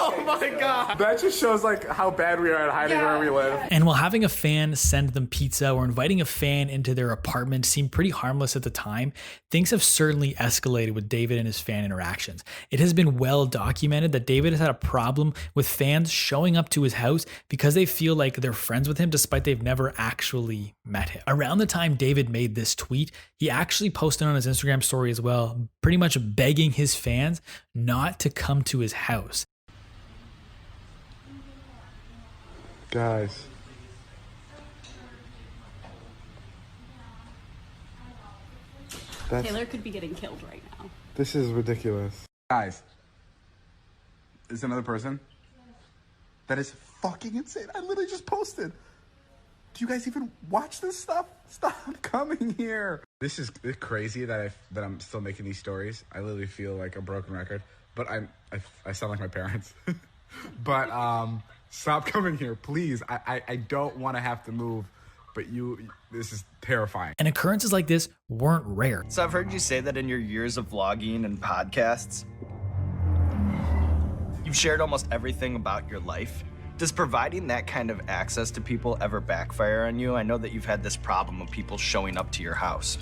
Oh my God. That just shows like how bad we are at hiding where we live. And while having a fan send them pizza or inviting a fan into their apartment seemed pretty harmless at the time, things have certainly escalated with David and his fan interactions. It has been well documented that David has had a problem with fans showing up to his house because they feel like they're friends with him despite they've never actually met him. Around the time David made this tweet, he actually posted on his Instagram story as well, pretty much begging his fans not to come to his house. Guys. Taylor could be getting killed right now. This is ridiculous. Guys. Is another person? That is fucking insane. I literally just posted. Do you guys even watch this stuff? Stop coming here. This is crazy that I'm still making these stories. I literally feel like a broken record, but I sound like my parents. But stop coming here, please. I don't want to have to move, but this is terrifying. And occurrences like this weren't rare. So I've heard you say that in your years of vlogging and podcasts, you've shared almost everything about your life. Does providing that kind of access to people ever backfire on you? I know that you've had this problem of people showing up to your house.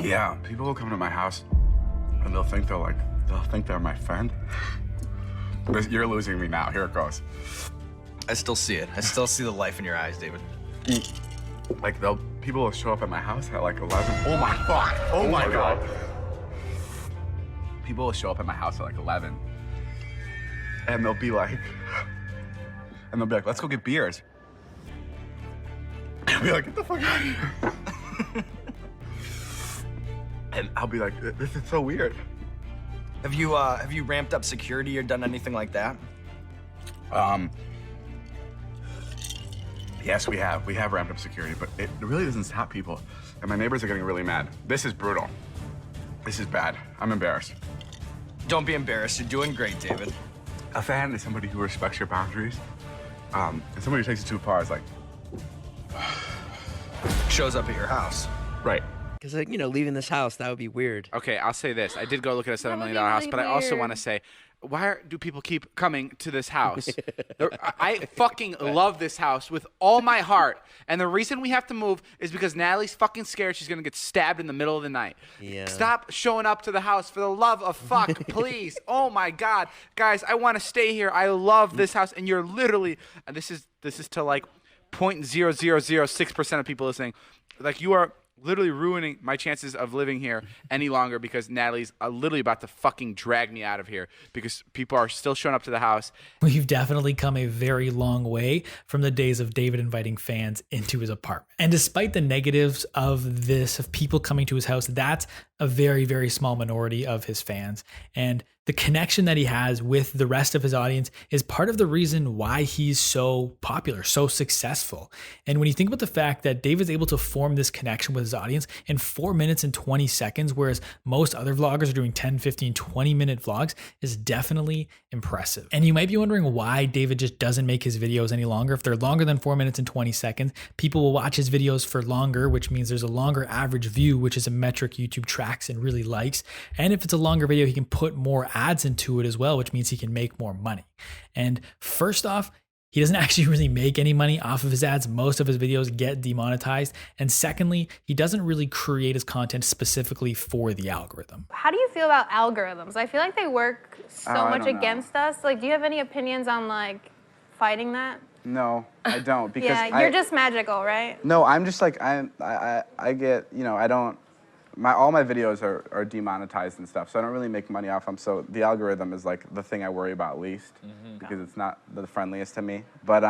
Yeah, people will come to my house and they'll think they're my friend. You're losing me now. Here it goes. I still see it. I still see the life in your eyes, David. Like people will show up at my house at like 11. Oh my God. Oh my God. People will show up at my house at like 11. And they'll be like, let's go get beers. I'll be like, get the fuck out of here. And I'll be like, this is so weird. Have you ramped up security or done anything like that? Yes, we have. We have ramped up security, but it really doesn't stop people. And my neighbors are getting really mad. This is brutal. This is bad. I'm embarrassed. Don't be embarrassed. You're doing great, David. A fan is somebody who respects your boundaries. And somebody who takes it too far is like... shows up at your house. Right. Because, like, leaving this house, that would be weird. Okay, I'll say this. I did go look at a $7 million house, but I also want to say, why do people keep coming to this house? I fucking love this house with all my heart. And the reason we have to move is because Natalie's fucking scared she's going to get stabbed in the middle of the night. Yeah. Stop showing up to the house for the love of fuck, please. Oh my God. Guys, I want to stay here. I love this house. And you're literally, and this is to like 0.0006% of people listening. Like, you are literally ruining my chances of living here any longer because Natalie's literally about to fucking drag me out of here because people are still showing up to the house. We've definitely come a very long way from the days of David inviting fans into his apartment. And despite the negatives of this, of people coming to his house, that's a very, very small minority of his fans. And the connection that he has with the rest of his audience is part of the reason why he's so popular, so successful. And when you think about the fact that David's able to form this connection with his audience in 4 minutes and 20 seconds, whereas most other vloggers are doing 10, 15, 20-minute vlogs, is definitely impressive. And you might be wondering why David just doesn't make his videos any longer. If they're longer than 4 minutes and 20 seconds, people will watch his videos for longer, which means there's a longer average view, which is a metric YouTube tracks and really likes. And if it's a longer video, he can put more ads into it as well, which means he can make more money. And first off, he doesn't actually really make any money off of his ads. Most of his videos get demonetized. And secondly, he doesn't really create his content specifically for the algorithm. How do you feel about algorithms? I feel like they work so much against us. Like, do you have any opinions on like fighting that? No, I don't. Because yeah, you're just magical, right? No, I'm just like, I get, I don't, all my videos are demonetized and stuff, so I don't really make money off them. So the algorithm is like the thing I worry about least because it's not the friendliest to me. But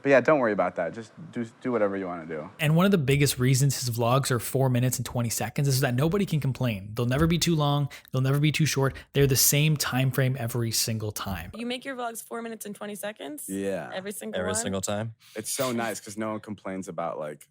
yeah, don't worry about that. Just do whatever you want to do. And one of the biggest reasons his vlogs are 4 minutes and 20 seconds is that nobody can complain. They'll never be too long. They'll never be too short. They're the same time frame every single time. You make your vlogs 4 minutes and 20 seconds? Yeah. Every single time? It's so nice because no one complains about like,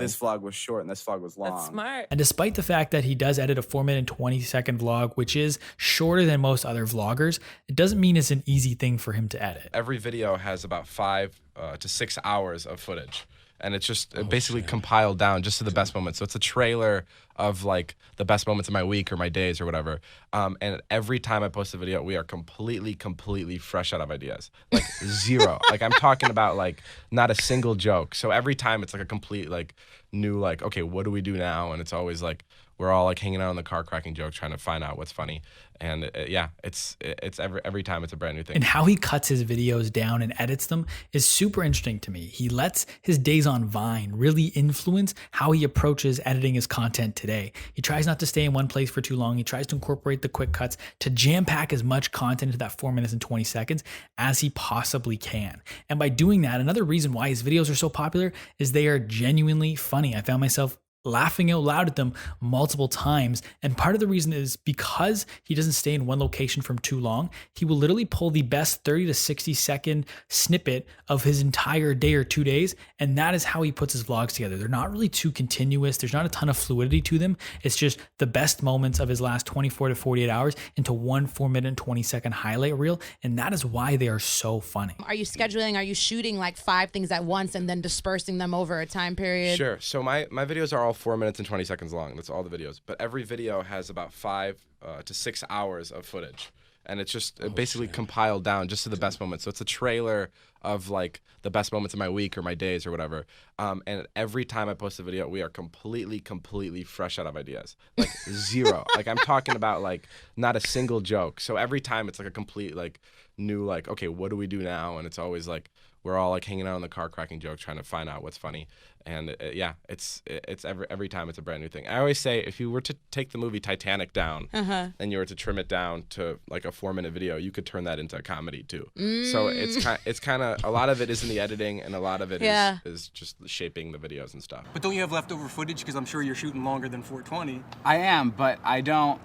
this vlog was short and this vlog was long. That's smart. And despite the fact that he does edit a 4 minute and 20 second vlog, which is shorter than most other vloggers, it doesn't mean it's an easy thing for him to edit. Every video has about 5 to 6 hours of footage. And it's just basically compiled down just to the best moments. So it's a trailer of like the best moments of my week or my days or whatever. And every time I post a video, we are completely fresh out of ideas. Like zero. Like I'm talking about like not a single joke. So every time it's like a complete like new like, okay, what do we do now? And it's always like we're all like hanging out in the car cracking jokes, trying to find out what's funny. And yeah, it's every time it's a brand new thing. And how he cuts his videos down and edits them is super interesting to me. He lets his days on Vine really influence how he approaches editing his content today. He tries not to stay in one place for too long. He tries to incorporate the quick cuts to jam pack as much content into that 4 minutes and 20 seconds as he possibly can. And by doing that, another reason why his videos are so popular is they are genuinely funny. I found myself laughing out loud at them multiple times. And part of the reason is because he doesn't stay in one location for too long, he will literally pull the best 30 to 60 second snippet of his entire day or 2 days. And that is how he puts his vlogs together. They're not really too continuous. There's not a ton of fluidity to them. It's just the best moments of his last 24 to 48 hours into one 4 minute and 20 second highlight reel. And that is why they are so funny. Are you scheduling, are you shooting like 5 things at once and then dispersing them over a time period? Sure. So my videos are all 4 minutes and 20 seconds long. That's all the videos. But every video has about 5 to 6 hours of footage. And it's just basically compiled down just to the best moments. So it's a trailer of like the best moments of my week or my days or whatever. And every time I post a video, we are completely fresh out of ideas. Like zero. Like I'm talking about like not a single joke. So every time it's like a complete like new like, okay, what do we do now? And it's always like we're all like hanging out in the car cracking jokes, trying to find out what's funny. And yeah, it's every time it's a brand new thing. I always say if you were to take the movie Titanic down and you were to trim it down to like a 4 minute video, you could turn that into a comedy too. So it's kind of a lot of it is in the editing and a lot of it is just shaping the videos and stuff. But don't you have leftover footage? Because I'm sure you're shooting longer than 420. I am, but I don't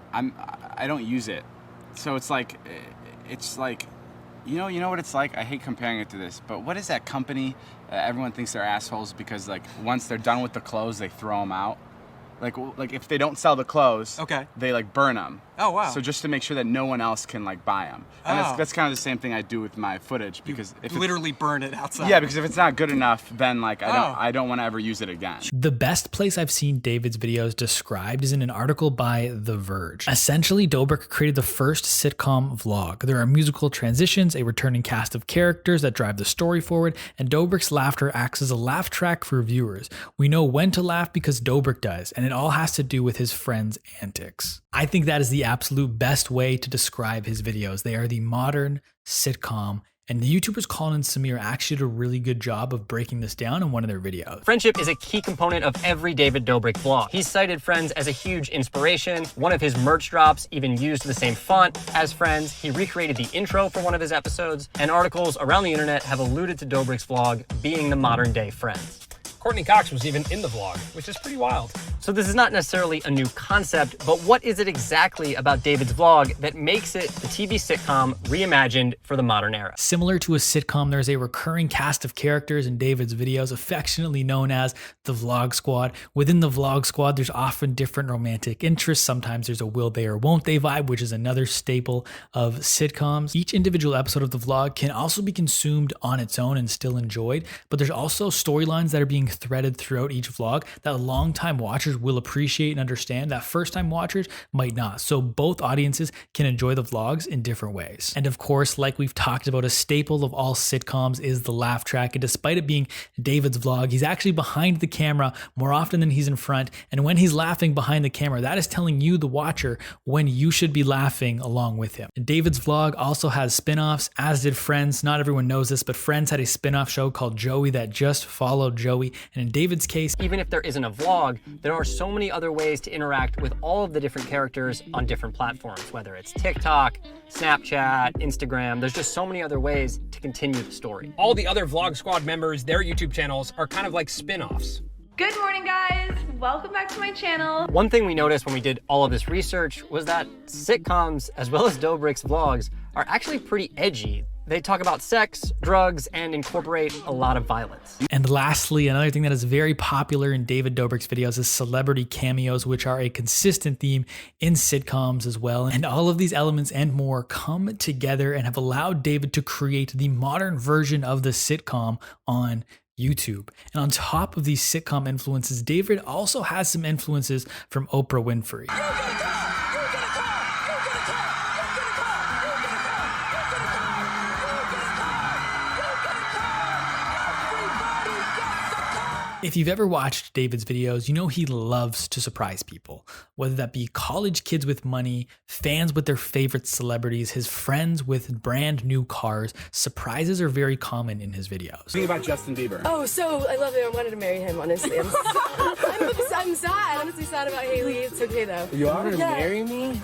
use it. So it's like you know what it's like? I hate comparing it to this, but what is that company? Everyone thinks they're assholes because like once they're done with the clothes, they throw them out. Like if they don't sell the clothes, they like burn them. Oh wow! So just to make sure that no one else can like buy them, and that's kind of the same thing I do with my footage because if literally burn it outside. Yeah, because if it's not good enough, then like I don't want to ever use it again. The best place I've seen David's videos described is in an article by The Verge. Essentially, Dobrik created the first sitcom vlog. There are musical transitions, a returning cast of characters that drive the story forward, and Dobrik's laughter acts as a laugh track for viewers. We know when to laugh because Dobrik does, and it all has to do with his friends' antics. I think that is the absolute best way to describe his videos. They are the modern sitcom, and the YouTubers Colin and Samir actually did a really good job of breaking this down in one of their videos. Friendship is a key component of every David Dobrik vlog. He's cited Friends as a huge inspiration. One of his merch drops even used the same font as Friends. He recreated the intro for one of his episodes, and articles around the internet have alluded to Dobrik's vlog being the modern day Friends. Courtney Cox was even in the vlog, which is pretty wild. So this is not necessarily a new concept, but what is it exactly about David's vlog that makes it the TV sitcom reimagined for the modern era? Similar to a sitcom, there's a recurring cast of characters in David's videos, affectionately known as the Vlog Squad. Within the Vlog Squad, there's often different romantic interests. Sometimes there's a will they or won't they vibe, which is another staple of sitcoms. Each individual episode of the vlog can also be consumed on its own and still enjoyed, but there's also storylines that are being threaded throughout each vlog that longtime watchers will appreciate and understand that first-time watchers might not. So both audiences can enjoy the vlogs in different ways. And of course, like we've talked about, a staple of all sitcoms is the laugh track. And despite it being David's vlog, he's actually behind the camera more often than he's in front. And when he's laughing behind the camera, that is telling you, the watcher, when you should be laughing along with him. David's vlog also has spin-offs, as did Friends. Not everyone knows this, but Friends had a spin-off show called Joey that just followed Joey. And in David's case, even if there isn't a vlog, there are so many other ways to interact with all of the different characters on different platforms, whether it's TikTok, Snapchat, Instagram. There's just so many other ways to continue the story. All the other Vlog Squad members, their YouTube channels are kind of like spin-offs. Good morning, guys. Welcome back to my channel. One thing we noticed when we did all of this research was that sitcoms, as well as Dobrik's vlogs, are actually pretty edgy. They talk about sex, drugs, and incorporate a lot of violence. And lastly, another thing that is very popular in David Dobrik's videos is celebrity cameos, which are a consistent theme in sitcoms as well. And all of these elements and more come together and have allowed David to create the modern version of the sitcom on YouTube. And on top of these sitcom influences, David also has some influences from Oprah Winfrey. If you've ever watched David's videos, you know he loves to surprise people, whether that be college kids with money, fans with their favorite celebrities, his friends with brand new cars. Surprises are very common in his videos. Think about Justin Bieber. Oh, so I love him. I wanted to marry him, honestly. I'm sad. I'm honestly sad about Haley. It's okay, though. You are going to marry me?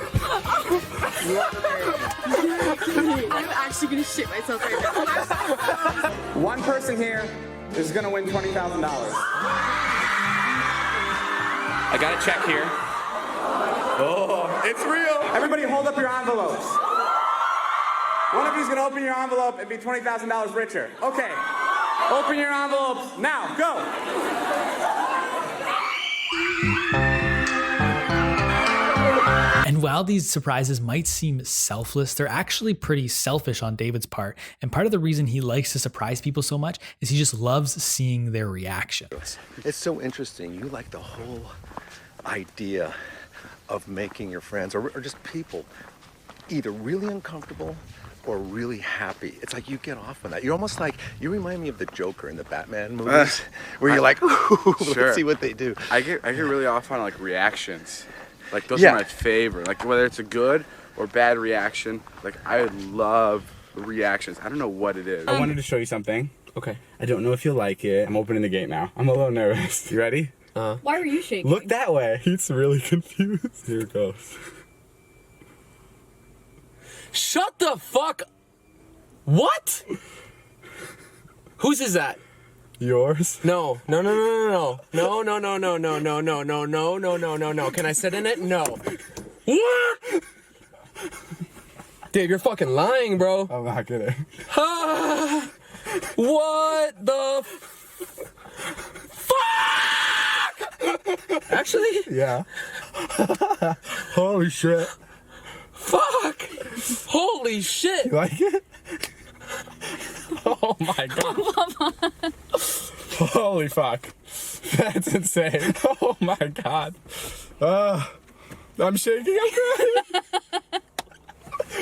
I'm actually going to shit myself right now. One person here is going to win $20,000. I got a check here. Oh, it's real. Everybody hold up your envelopes. One of you is going to open your envelope and be $20,000 richer. Okay. Open your envelopes now. Go. And while these surprises might seem selfless, they're actually pretty selfish on David's part. And part of the reason he likes to surprise people so much is he just loves seeing their reactions. It's so interesting. You like the whole idea of making your friends or just people either really uncomfortable or really happy. It's like you get off on that. You're almost like, you remind me of the Joker in the Batman movies, where you're like, ooh, let's see what they do. I get really off on like reactions. Like those are my favorite. Like whether it's a good or bad reaction, like I love reactions. I don't know what it is. I wanted to show you something. Okay. I don't know if you'll like it. I'm opening the gate now. I'm a little nervous. You ready? Why were you shaking? Look that way. He's really confused. Here it goes. Shut the fuck. What? Whose is that? Yours? No. Can I sit in it? No. What? Dave, you're fucking lying, bro. I'm not kidding. What the fuck? Actually? Yeah. Holy shit. Fuck. Holy shit. You like it? Oh my god. Holy fuck. That's insane. Oh my god. I'm shaking. I'm crying.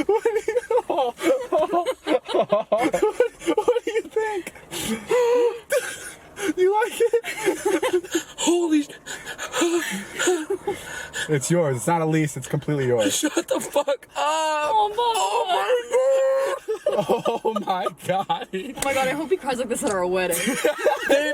What do you think? You like it? Holy. It's yours. It's not a lease. It's completely yours. Shut the fuck up. Oh my god. Oh my god, I hope he cries like this at our wedding. Dave,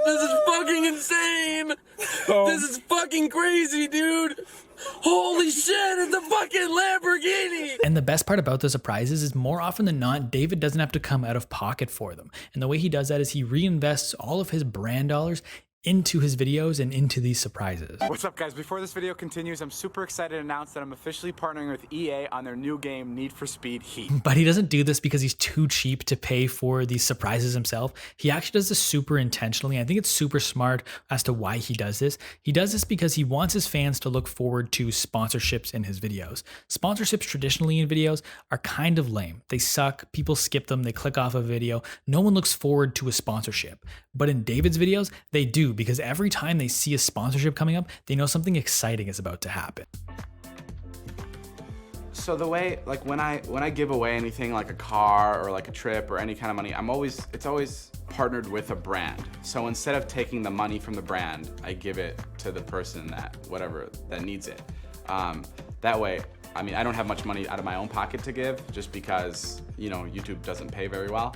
this is fucking insane. This is fucking crazy, dude. Holy shit, it's a fucking Lamborghini. And the best part about the surprises is more often than not, David doesn't have to come out of pocket for them. And the way he does that is he reinvests all of his brand dollars into his videos and into these surprises. What's up, guys? Before this video continues, I'm super excited to announce that I'm officially partnering with EA on their new game, Need for Speed Heat. But he doesn't do this because he's too cheap to pay for these surprises himself. He actually does this super intentionally. I think it's super smart as to why he does this. He does this because he wants his fans to look forward to sponsorships in his videos. Sponsorships traditionally in videos are kind of lame. They suck. People skip them. They click off a video. No one looks forward to a sponsorship. But in David's videos, they do, because every time they see a sponsorship coming up, they know something exciting is about to happen. So the way, like when I give away anything like a car or like a trip or any kind of money, it's always partnered with a brand. So instead of taking the money from the brand, I give it to the person that needs it. That way, I mean, I don't have much money out of my own pocket to give just because, you know, YouTube doesn't pay very well.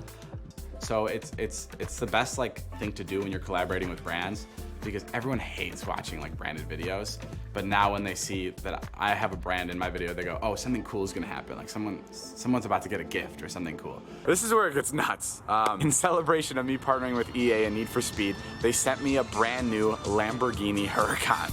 So it's the best thing to do when you're collaborating with brands, because everyone hates watching branded videos. But now when they see that I have a brand in my video, they go, oh, something cool is gonna happen. Like someone's about to get a gift or something cool. This is where it gets nuts. In celebration of me partnering with EA and Need for Speed, they sent me a brand new Lamborghini Huracan.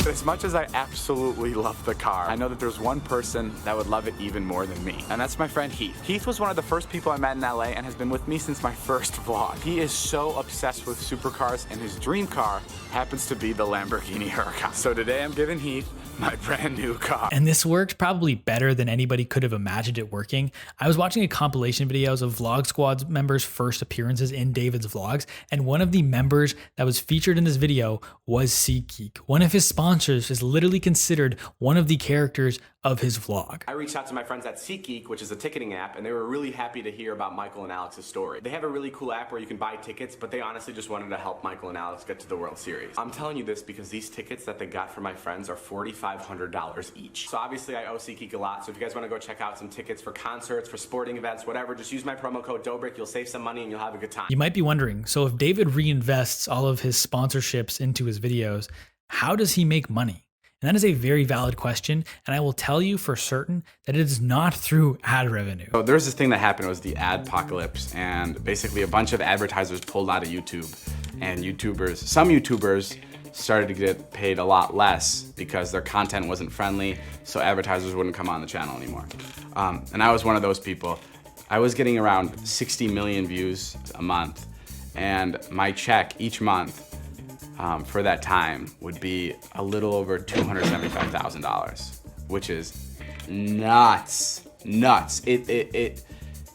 This much as I absolutely love the car, I know that there's one person that would love it even more than me, and that's my friend Heath. Heath was one of the first people I met in LA and has been with me since my first vlog. He is so obsessed with supercars, and his dream car happens to be the Lamborghini Huracan. So today I'm giving Heath my brand new car. And this worked probably better than anybody could have imagined it working. I was watching a compilation videos of Vlog Squad's members' first appearances in David's vlogs, and one of the members that was featured in this video was SeatGeek. One of his sponsors is literally considered one of the characters of his vlog. I reached out to my friends at SeatGeek, which is a ticketing app, and they were really happy to hear about Michael and Alex's story. They have a really cool app where you can buy tickets, but they honestly just wanted to help Michael and Alex get to the World Series. I'm telling you this because these tickets that they got for my friends are $4,500 each. So obviously I owe SeatGeek a lot, so if you guys want to go check out some tickets for concerts, for sporting events, whatever, just use my promo code Dobrik. You'll save some money and you'll have a good time. You might be wondering, so if David reinvests all of his sponsorships into his videos, how does he make money? And that is a very valid question, and I will tell you for certain that it is not through ad revenue. So there's this thing that happened, it was the adpocalypse, and basically a bunch of advertisers pulled out of YouTube, and some YouTubers started to get paid a lot less because their content wasn't friendly, so advertisers wouldn't come on the channel anymore. And I was one of those people. I was getting around 60 million views a month, and my check each month for that time would be a little over $275,000, which is nuts. It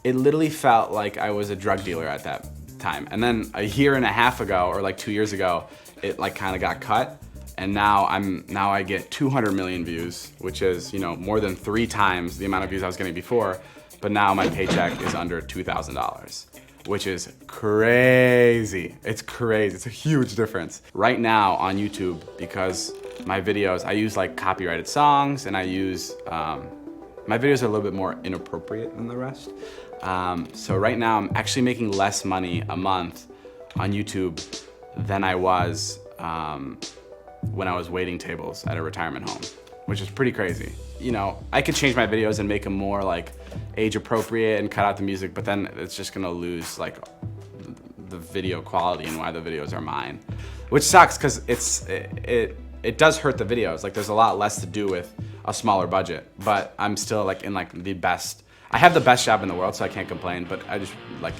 literally felt like I was a drug dealer at that time. And then a year and a half ago, or like 2 years ago, it like kind of got cut. And now I get 200 million views, which is, you know, more than 3 times the amount of views I was getting before. But now my paycheck is under $2,000. Which is crazy. It's crazy. It's a huge difference. Right now on YouTube, because my videos, I use like copyrighted songs, and I use, my videos are a little bit more inappropriate than the rest. So right now I'm actually making less money a month on YouTube than I was when I was waiting tables at a retirement home, which is pretty crazy. You know, I could change my videos and make them more like age appropriate and cut out the music, but then it's just gonna lose like the video quality and why the videos are mine, which sucks because it does hurt the videos. Like there's a lot less to do with a smaller budget, but I'm still like in like the best. I have the best job in the world, so I can't complain, but I just like,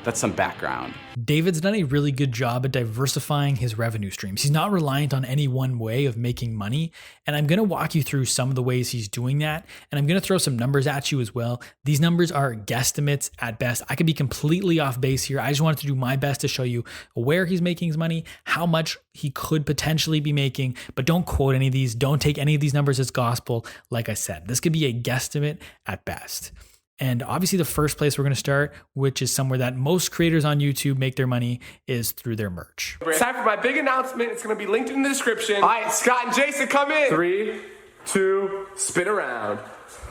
that's some background. David's done a really good job at diversifying his revenue streams. He's not reliant on any one way of making money. And I'm going to walk you through some of the ways he's doing that. And I'm going to throw some numbers at you as well. These numbers are guesstimates at best. I could be completely off base here. I just wanted to do my best to show you where he's making his money, how much he could potentially be making, but don't quote any of these. Don't take any of these numbers as gospel. Like I said, this could be a guesstimate at best. And obviously the first place we're going to start, which is somewhere that most creators on YouTube make their money, is through their merch. It's time for my big announcement. It's going to be linked in the description. All right, Scott and Jason, come in. 3, 2, spin around.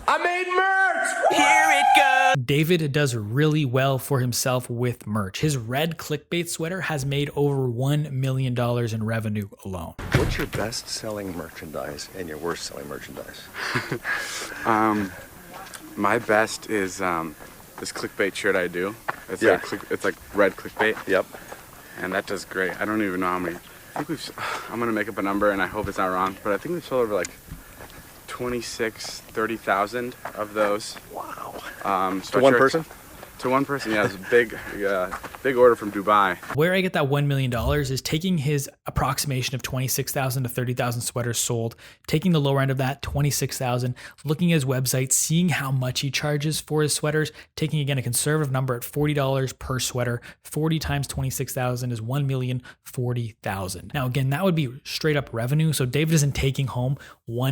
I made merch! Here it goes! David does really well for himself with merch. His red clickbait sweater has made over $1 million in revenue alone. What's your best-selling merchandise and your worst-selling merchandise? My best is this clickbait shirt I do. It's Yeah. it's like red clickbait. Yep. And that does great. I don't even know how many. I'm gonna make up a number and I hope it's not wrong, but I think we've sold over like 30,000 of those. Wow. To one person? To one person, yeah. It's a big order from Dubai. Where I get that $1 million is taking his approximation of 26,000 to 30,000 sweaters sold, taking the lower end of that, 26,000, looking at his website, seeing how much he charges for his sweaters, taking again a conservative number at $40 per sweater. 40 times 26,000 is 1,040,000. Now again, that would be straight up revenue. So David isn't taking home over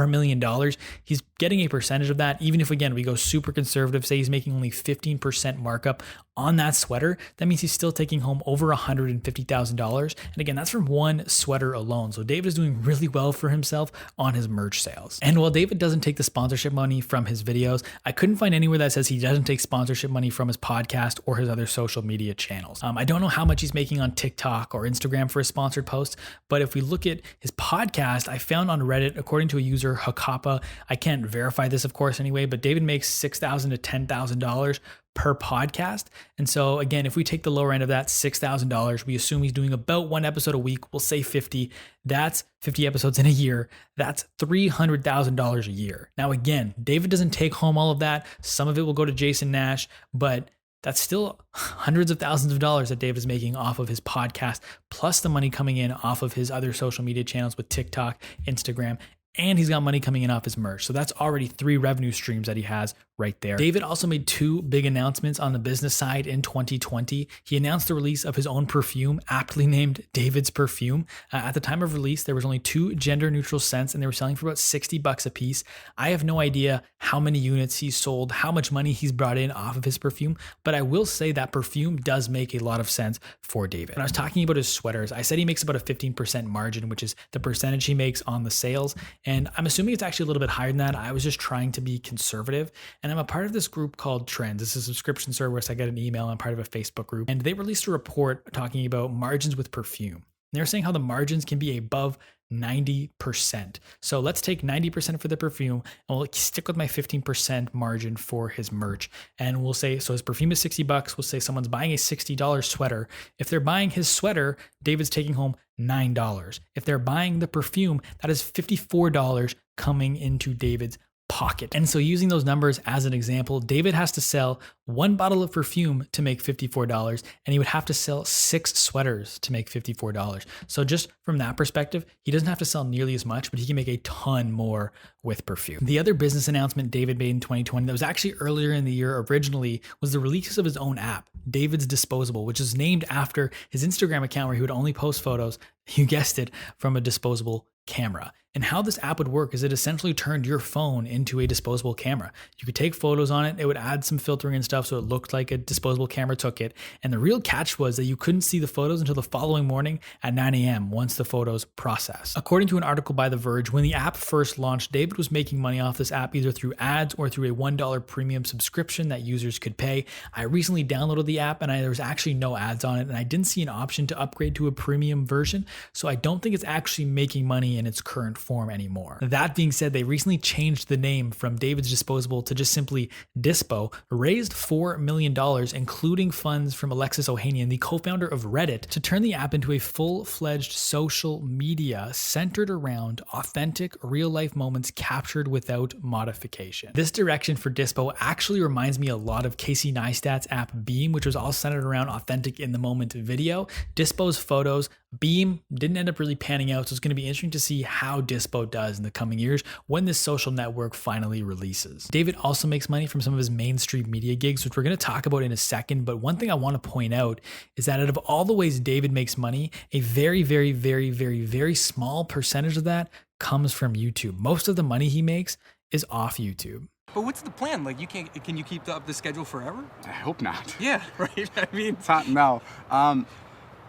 $1 million. He's getting a percentage of that. Even if again we go super conservative, say he's making only 15% markup on that sweater, that means he's still taking home over $150,000. And again, that's from one sweater alone. So David is doing really well for himself on his merch sales. And while David doesn't take the sponsorship money from his videos, I couldn't find anywhere that says he doesn't take sponsorship money from his podcast or his other social media channels. I don't know how much he's making on TikTok or Instagram for his sponsored posts, but if we look at his podcast, I found on Reddit, according to a user, Hakapa, I can't verify this of course anyway, but David makes $6,000 to $10,000 per podcast. And so again, if we take the lower end of that, $6,000, we assume he's doing about 1 episode a week. We'll say 50. That's 50 episodes in a year. That's $300,000 a year. Now, again, David doesn't take home all of that. Some of it will go to Jason Nash, but that's still hundreds of thousands of dollars that David is making off of his podcast, plus the money coming in off of his other social media channels with TikTok, Instagram, and he's got money coming in off his merch. So that's already 3 revenue streams that he has right there. David also made 2 big announcements on the business side in 2020. He announced the release of his own perfume, aptly named David's Perfume. At the time of release, there was only 2 gender neutral scents and they were selling for about $60 a piece. I have no idea how many units he's sold, how much money he's brought in off of his perfume, but I will say that perfume does make a lot of sense for David. When I was talking about his sweaters, I said he makes about a 15% margin, which is the percentage he makes on the sales. And I'm assuming it's actually a little bit higher than that. I was just trying to be conservative. And I'm a part of this group called Trends. It's a subscription service. I get an email. I'm part of a Facebook group. And they released a report talking about margins with perfume. They're saying how the margins can be above 90%. So let's take 90% for the perfume and we'll stick with my 15% margin for his merch. And we'll say, so his perfume is $60. We'll say someone's buying a $60 sweater. If they're buying his sweater, David's taking home $9. If they're buying the perfume, that is $54 coming into David's pocket. And so using those numbers as an example, David has to sell 1 bottle of perfume to make $54, and he would have to sell 6 sweaters to make $54. So just from that perspective, he doesn't have to sell nearly as much, but he can make a ton more with perfume. The other business announcement David made in 2020 that was actually earlier in the year originally was the release of his own app, David's Disposable, which is named after his Instagram account where he would only post photos, you guessed it, from a disposable camera. And how this app would work is it essentially turned your phone into a disposable camera. You could take photos on it. It would add some filtering and stuff so it looked like a disposable camera took it. And the real catch was that you couldn't see the photos until the following morning at 9 a.m. once the photos processed. According to an article by The Verge, when the app first launched, David was making money off this app either through ads or through a $1 premium subscription that users could pay. I recently downloaded the app and there was actually no ads on it, and I didn't see an option to upgrade to a premium version. So I don't think it's actually making money in its current form anymore. That being said, they recently changed the name from David's Disposable to just simply Dispo, raised $4 million, including funds from Alexis Ohanian, the co-founder of Reddit, to turn the app into a full-fledged social media centered around authentic, real-life moments captured without modification. This direction for Dispo actually reminds me a lot of Casey Neistat's app Beam, which was all centered around authentic in-the-moment video. Dispo's photos, Beam didn't end up really panning out, so it's going to be interesting to see how Dispo does in the coming years when this social network finally releases. David also makes money from some of his mainstream media gigs, which we're going to talk about in a second, but one thing I want to point out is that out of all the ways David makes money, a very, very, very, very, very small percentage of that comes from YouTube. Most of the money he makes is off YouTube. But what's the plan? Like, can you keep up the schedule forever? I hope not. Yeah, right. I mean, no.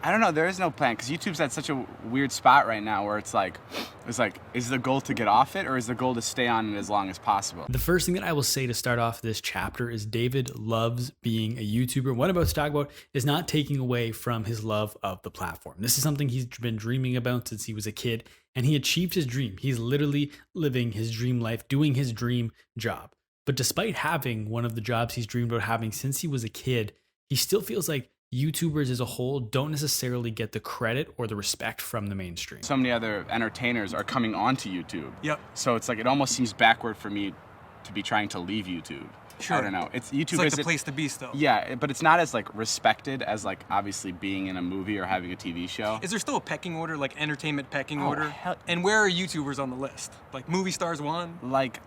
I don't know. There is no plan because YouTube's at such a weird spot right now where it's like, is the goal to get off it or is the goal to stay on it as long as possible? The first thing that I will say to start off this chapter is David loves being a YouTuber. What I'm about to talk about is not taking away from his love of the platform. This is something he's been dreaming about since he was a kid, and he achieved his dream. He's literally living his dream life, doing his dream job. But despite having one of the jobs he's dreamed about having since he was a kid, he still feels like YouTubers as a whole don't necessarily get the credit or the respect from the mainstream. So many other entertainers are coming onto YouTube. Yep. So it's like, it almost seems backward for me to be trying to leave YouTube. Sure. I don't know. YouTube it's like the place to be still. Yeah, but it's not as like respected as like obviously being in a movie or having a TV show. Is there still a pecking order, like entertainment pecking order? And where are YouTubers on the list? Like movie stars 1? Like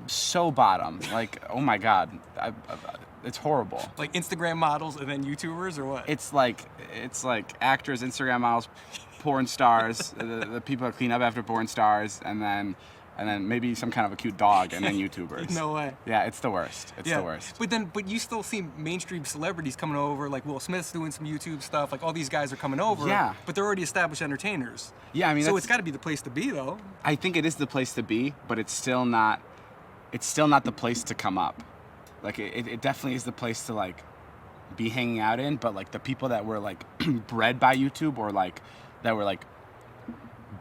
so bottom. Like, oh my God. It's horrible. Like Instagram models and then YouTubers or what? It's like actors, Instagram models, porn stars, the people that clean up after porn stars, and then maybe some kind of a cute dog, and then YouTubers. No way. Yeah, it's the worst. It's the worst. But you still see mainstream celebrities coming over, like Will Smith's doing some YouTube stuff. Like all these guys are coming over. Yeah. But they're already established entertainers. Yeah, I mean. So it's got to be the place to be, though. I think it is the place to be, but it's still not. It's still not the place to come up. Like it definitely is the place to like be hanging out in, but like the people that were like bred by YouTube or like that were like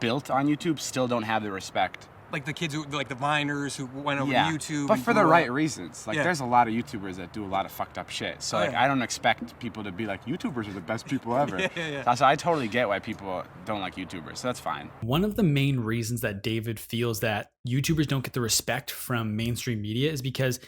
built on YouTube still don't have the respect Like the kids who, like the Viners who went over Yeah, to YouTube. but and for the grew right up. reasons. Like, Yeah. there's a lot of YouTubers that do a lot of fucked up shit. So, Oh, like, yeah. I don't expect people to be like, YouTubers are the best people ever. Yeah. So I totally get why people don't like YouTubers. So that's fine. One of the main reasons that David feels that YouTubers don't get the respect from mainstream media is because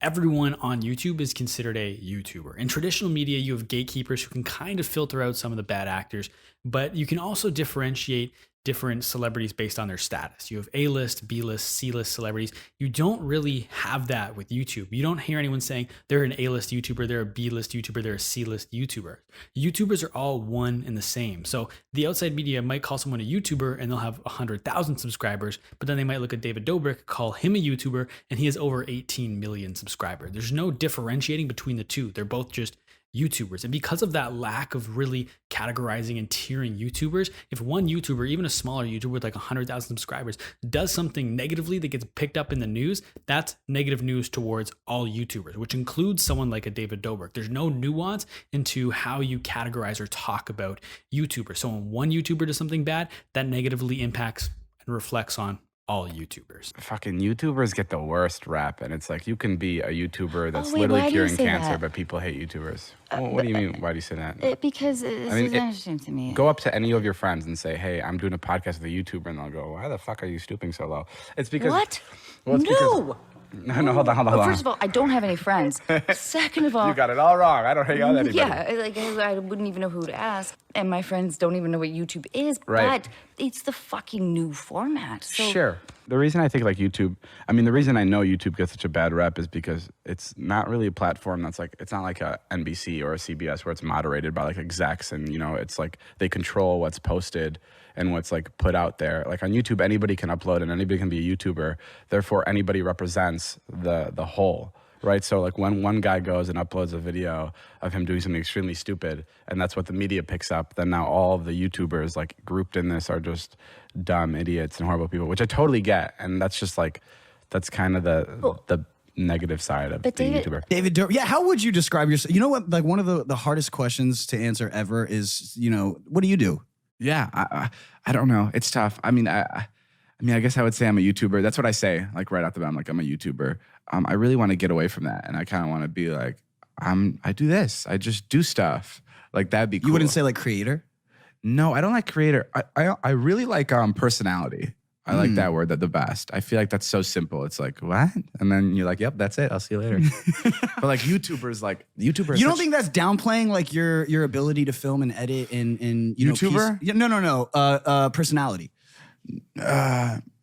everyone on YouTube is considered a YouTuber. In traditional media, you have gatekeepers who can kind of filter out some of the bad actors, but you can also differentiate different celebrities based on their status. You have A-list, B-list, C-list celebrities. You don't really have that with YouTube. You don't hear anyone saying they're an A-list YouTuber, they're a B-list YouTuber, they're a C-list YouTuber. YouTubers are all one and the same. So the outside media might call someone a YouTuber and they'll have 100,000 subscribers, but then they might look at David Dobrik, call him a YouTuber, and he has over 18 million subscribers. There's no differentiating between the two. They're both just YouTubers. And because of that lack of really categorizing and tiering YouTubers, if one YouTuber, even a smaller YouTuber with like 100,000 subscribers, does something negatively that gets picked up in the news, that's negative news towards all YouTubers, which includes someone like a David Dobrik. There's no nuance into how you categorize or talk about YouTubers. So when one YouTuber does something bad, that negatively impacts and reflects on all YouTubers. Fucking YouTubers get the worst rap, and it's like you can be a YouTuber that's wait, literally why do you curing say cancer, that? but people hate YouTubers. What do you mean? Why do you say that? Because this is interesting to me. Go up to any of your friends and say, "Hey, I'm doing a podcast with a YouTuber," and they'll go, "Why the fuck are you stooping so low?" It's because What? Well, it's No! No, hold on. First of all, I don't have any friends. Second of all, You got it all wrong. I don't hang out with anybody. yeah, like I wouldn't even know who to ask, and my friends don't even know what YouTube is. Right. But it's the fucking new format. So Sure. The reason I think like YouTube, I mean, the reason I know YouTube gets such a bad rep is because it's not really a platform that's like, it's not like a NBC or a CBS where it's moderated by like execs and, you know, it's like they control what's posted and what's like put out there. Like on YouTube, anybody can upload and anybody can be a YouTuber. Therefore, anybody represents the whole. Right, so like when one guy goes and uploads a video of him doing something extremely stupid, and that's what the media picks up, then now all of the YouTubers like grouped in this are just dumb idiots and horrible people, which I totally get, and that's just like that's kind of the negative side of being a YouTuber. David Dobrik, yeah, how would you describe yourself? You know what? Like one of the hardest questions to answer ever is, you know, what do you do? Yeah, I don't know. It's tough. I mean, I guess I would say I'm a YouTuber. That's what I say, like right off the bat. I'm like, I'm a YouTuber. I really want to get away from that, and I kind of want to be like, I do this. I just do stuff. Like that'd be cool. You wouldn't say like creator? No, I don't like creator. I really like personality. I like that word the best. I feel like that's so simple. It's like, what? And then you're like, yep, that's it. I'll see you later. But like YouTubers. You don't think that's downplaying like your ability to film and edit and you YouTuber? know, no. Personality.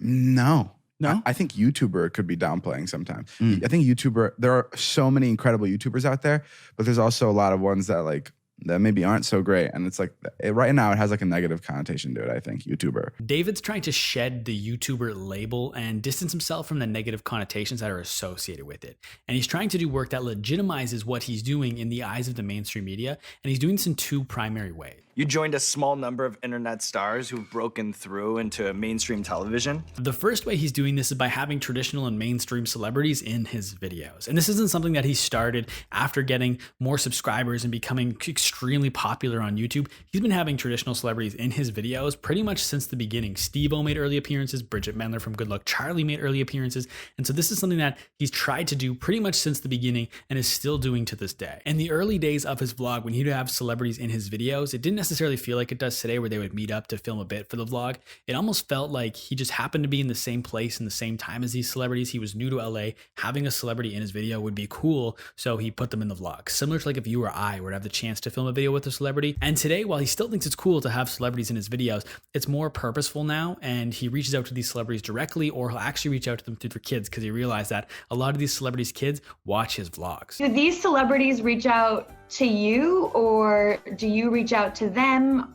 No. No? I think YouTuber could be downplaying sometimes. I think YouTuber, there are so many incredible YouTubers out there, but there's also a lot of ones that like that maybe aren't so great. And it's like right now it has like a negative connotation to it, I think, YouTuber. David's trying to shed the YouTuber label and distance himself from the negative connotations that are associated with it. And he's trying to do work that legitimizes what he's doing in the eyes of the mainstream media. And he's doing this in two primary ways. You joined a small number of internet stars who've broken through into mainstream television. The first way he's doing this is by having traditional and mainstream celebrities in his videos. And this isn't something that he started after getting more subscribers and becoming extremely popular on YouTube. He's been having traditional celebrities in his videos pretty much since the beginning. Steve-O made early appearances, Bridget Mendler from Good Luck Charlie made early appearances. And so this is something that he's tried to do pretty much since the beginning and is still doing to this day. In the early days of his vlog, when he'd have celebrities in his videos, it didn't necessarily feel like it does today where they would meet up to film a bit for the vlog. It almost felt like he just happened to be in the same place in the same time as these celebrities. He was new to LA. Having a celebrity in his video would be cool, so he put them in the vlog. Similar to like if you or I were to have the chance to film a video with a celebrity. And today, while he still thinks it's cool to have celebrities in his videos, it's more purposeful now, and he reaches out to these celebrities directly, or he'll actually reach out to them through their kids because he realized that a lot of these celebrities' kids watch his vlogs. Do these celebrities reach out to you, or do you reach out to them?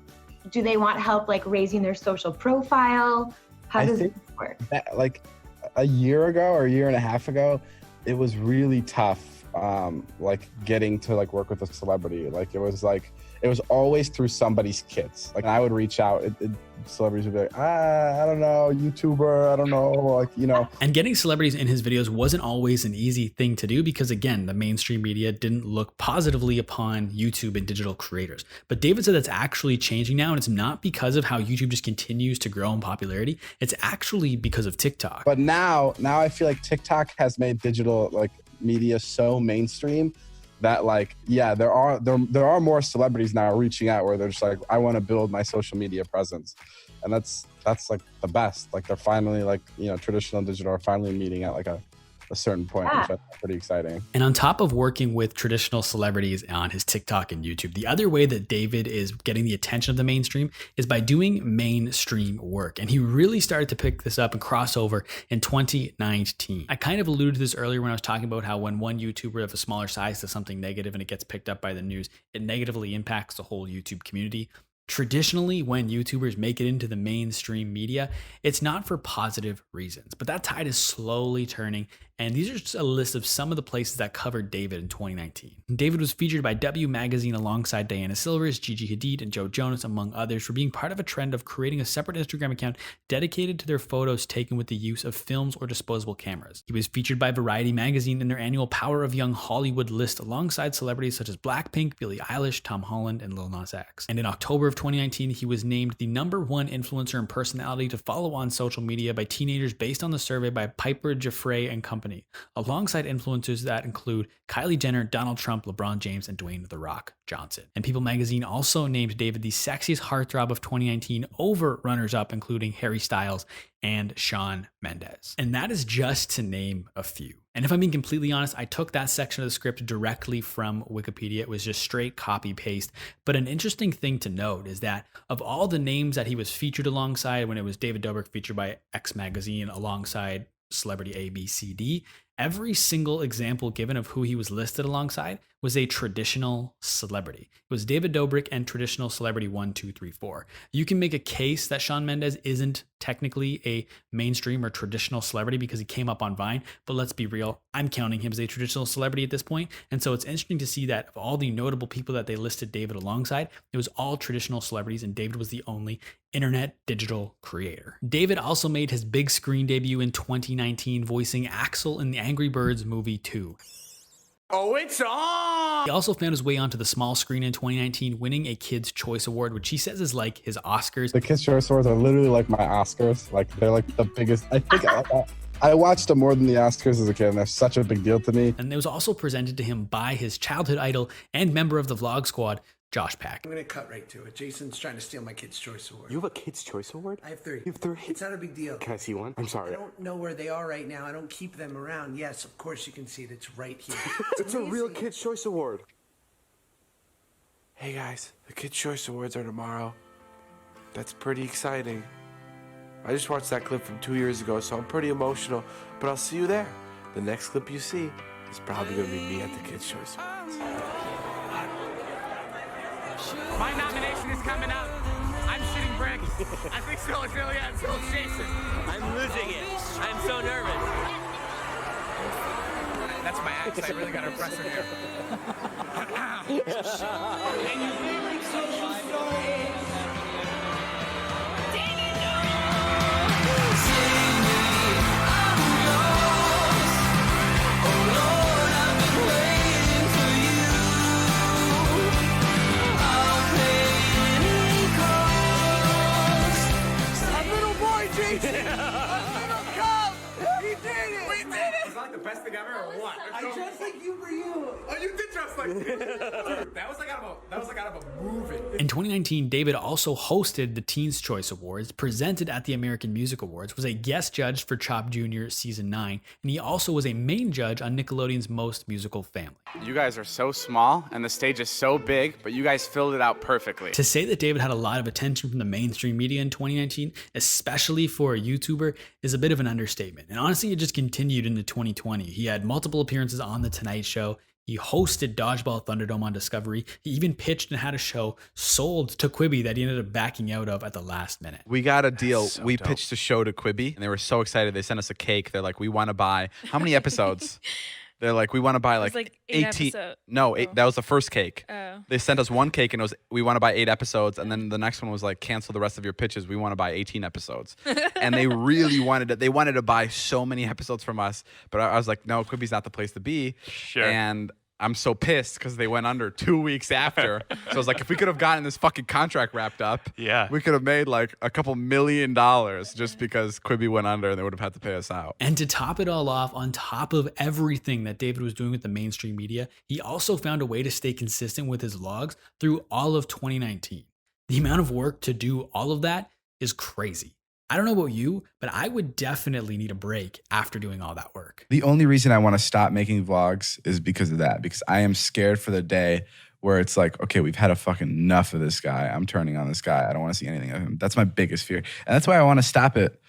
Do they want help like raising their social profile? How does it work? Like a year ago or a year and a half ago, it was really tough like getting to like work with a celebrity. Like it was always through somebody's kids. Like I would reach out, celebrities would be like, I don't know, YouTuber, I don't know, like, you know. And getting celebrities in his videos wasn't always an easy thing to do because, again, the mainstream media didn't look positively upon YouTube and digital creators. But David said that's actually changing now, and it's not because of how YouTube just continues to grow in popularity. It's actually because of TikTok. But now I feel like TikTok has made digital like media so mainstream that like, yeah, there are more celebrities now reaching out where they're just like, I want to build my social media presence. And that's like the best. Like they're finally like, you know, traditional and digital are finally meeting at like a certain point, which I think is pretty exciting. And on top of working with traditional celebrities on his TikTok and YouTube, the other way that David is getting the attention of the mainstream is by doing mainstream work. And he really started to pick this up and cross over in 2019. I kind of alluded to this earlier when I was talking about how when one YouTuber of a smaller size does something negative and it gets picked up by the news, it negatively impacts the whole YouTube community. Traditionally, when YouTubers make it into the mainstream media, it's not for positive reasons, but that tide is slowly turning. And these are just a list of some of the places that covered David in 2019. David was featured by W Magazine alongside Diana Silvers, Gigi Hadid, and Joe Jonas, among others, for being part of a trend of creating a separate Instagram account dedicated to their photos taken with the use of films or disposable cameras. He was featured by Variety Magazine in their annual Power of Young Hollywood list alongside celebrities such as Blackpink, Billie Eilish, Tom Holland, and Lil Nas X. And in October of 2019, he was named the #1 influencer and personality to follow on social media by teenagers based on the survey by Piper Jaffray and Company, alongside influencers that include Kylie Jenner, Donald Trump, LeBron James, and Dwayne "The Rock" Johnson. And People Magazine also named David the sexiest heartthrob of 2019 over runners-up including Harry Styles and Shawn Mendes. And that is just to name a few. And if I'm being completely honest, I took that section of the script directly from Wikipedia. It was just straight copy paste. But an interesting thing to note is that of all the names that he was featured alongside, when it was David Dobrik featured by X Magazine alongside celebrity ABCD, every single example given of who he was listed alongside was a traditional celebrity. It was David Dobrik and traditional celebrity 1, 2, 3, 4. You can make a case that Shawn Mendes isn't technically a mainstream or traditional celebrity because he came up on Vine, but let's be real, I'm counting him as a traditional celebrity at this point. And so it's interesting to see that of all the notable people that they listed David alongside, it was all traditional celebrities and David was the only internet digital creator. David also made his big screen debut in 2019, voicing Axel in the Angry Birds movie 2. Oh, it's on! He also found his way onto the small screen in 2019, winning a Kids' Choice Award, which he says is like his Oscars. The Kids' Choice Awards are literally like my Oscars. Like they're like the biggest. I think I watched them more than the Oscars as a kid, and they're such a big deal to me. And it was also presented to him by his childhood idol and member of the Vlog Squad, Josh Pack. I'm gonna cut right to it. Jason's trying to steal my Kids' Choice Award. You have a Kids' Choice Award? I have 3. You have 3? It's not a big deal. Can I see one? I'm sorry. I don't know where they are right now. I don't keep them around. Yes, of course you can see it. It's right here. It's a real Kids' Choice Award. Hey guys, the Kids' Choice Awards are tomorrow. That's pretty exciting. I just watched that clip from 2 years ago, so I'm pretty emotional, but I'll see you there. The next clip you see is probably gonna be me at the Kids' Choice Awards. My nomination is coming up. I'm shitting bricks. I think so. It's really it's Jason. I'm losing it. I'm so nervous. That's my ex. I really got to impress her here. And your favorite social story is the best thing ever, or what? I dressed like you for you. Oh, you did dress like me. Dude, that was like out of a movie. In 2019, David also hosted the Teens' Choice Awards, presented at the American Music Awards, was a guest judge for Chop Jr. Season 9, and he also was a main judge on Nickelodeon's Most Musical Family. You guys are so small, and the stage is so big, but you guys filled it out perfectly. To say that David had a lot of attention from the mainstream media in 2019, especially for a YouTuber, is a bit of an understatement. And honestly, it just continued into 2020. He had multiple appearances on The Tonight Show. He hosted Dodgeball Thunderdome on Discovery. He even pitched and had a show sold to Quibi that he ended up backing out of at the last minute. We got a deal. So we dope. pitched the show to Quibi, and they were so excited. They sent us a cake. They're like, we want to buy. How many episodes? They're like, we want to buy was like, like 8 18. episodes. No, that was the first cake. Oh. They sent us one cake and it was, we want to buy 8 episodes. And then the next one was like, cancel the rest of your pitches. We want to buy 18 episodes. And they really wanted it. They wanted to buy so many episodes from us. But I was like, no, Quibi's not the place to be. Sure. And I'm so pissed because they went under 2 weeks after. So I was like, if we could have gotten this fucking contract wrapped up, we could have made like a couple $1 million just because Quibi went under and they would have had to pay us out. And to top it all off, on top of everything that David was doing with the mainstream media, he also found a way to stay consistent with his vlogs through all of 2019. The amount of work to do all of that is crazy. I don't know about you, but I would definitely need a break after doing all that work. The only reason I want to stop making vlogs is because of that, because I am scared for the day where it's like, okay, we've had a fucking enough of this guy. I'm turning on this guy. I don't want to see anything of him. That's my biggest fear. And that's why I want to stop it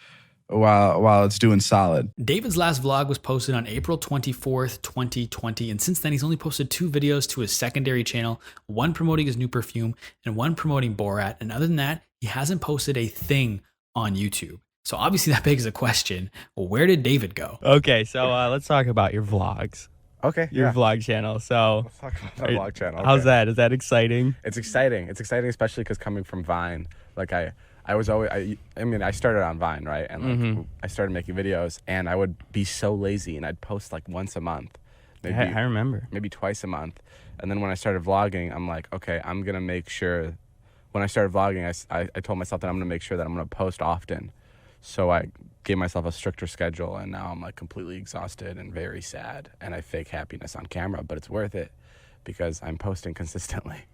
while it's doing solid. David's last vlog was posted on April 24th, 2020. And since then, he's only posted 2 videos to his secondary channel, one promoting his new perfume and one promoting Borat. And other than that, he hasn't posted a thing on YouTube. So obviously that begs the question, well, where did David go? Okay, so let's talk about your vlogs. Okay. Your vlog channel. So let's talk about my vlog channel. How's that? Is that exciting? It's exciting. It's exciting, especially because coming from Vine, like I was always, I started on Vine, right? And like I started making videos and I would be so lazy and I'd post like once a month. Maybe, I remember. Maybe twice a month. And then when I started vlogging, I'm like, okay, I'm going to make sure. When I started vlogging, I told myself that I'm going to make sure that I'm going to post often. So I gave myself a stricter schedule, and now I'm like completely exhausted and very sad. And I fake happiness on camera, but it's worth it because I'm posting consistently.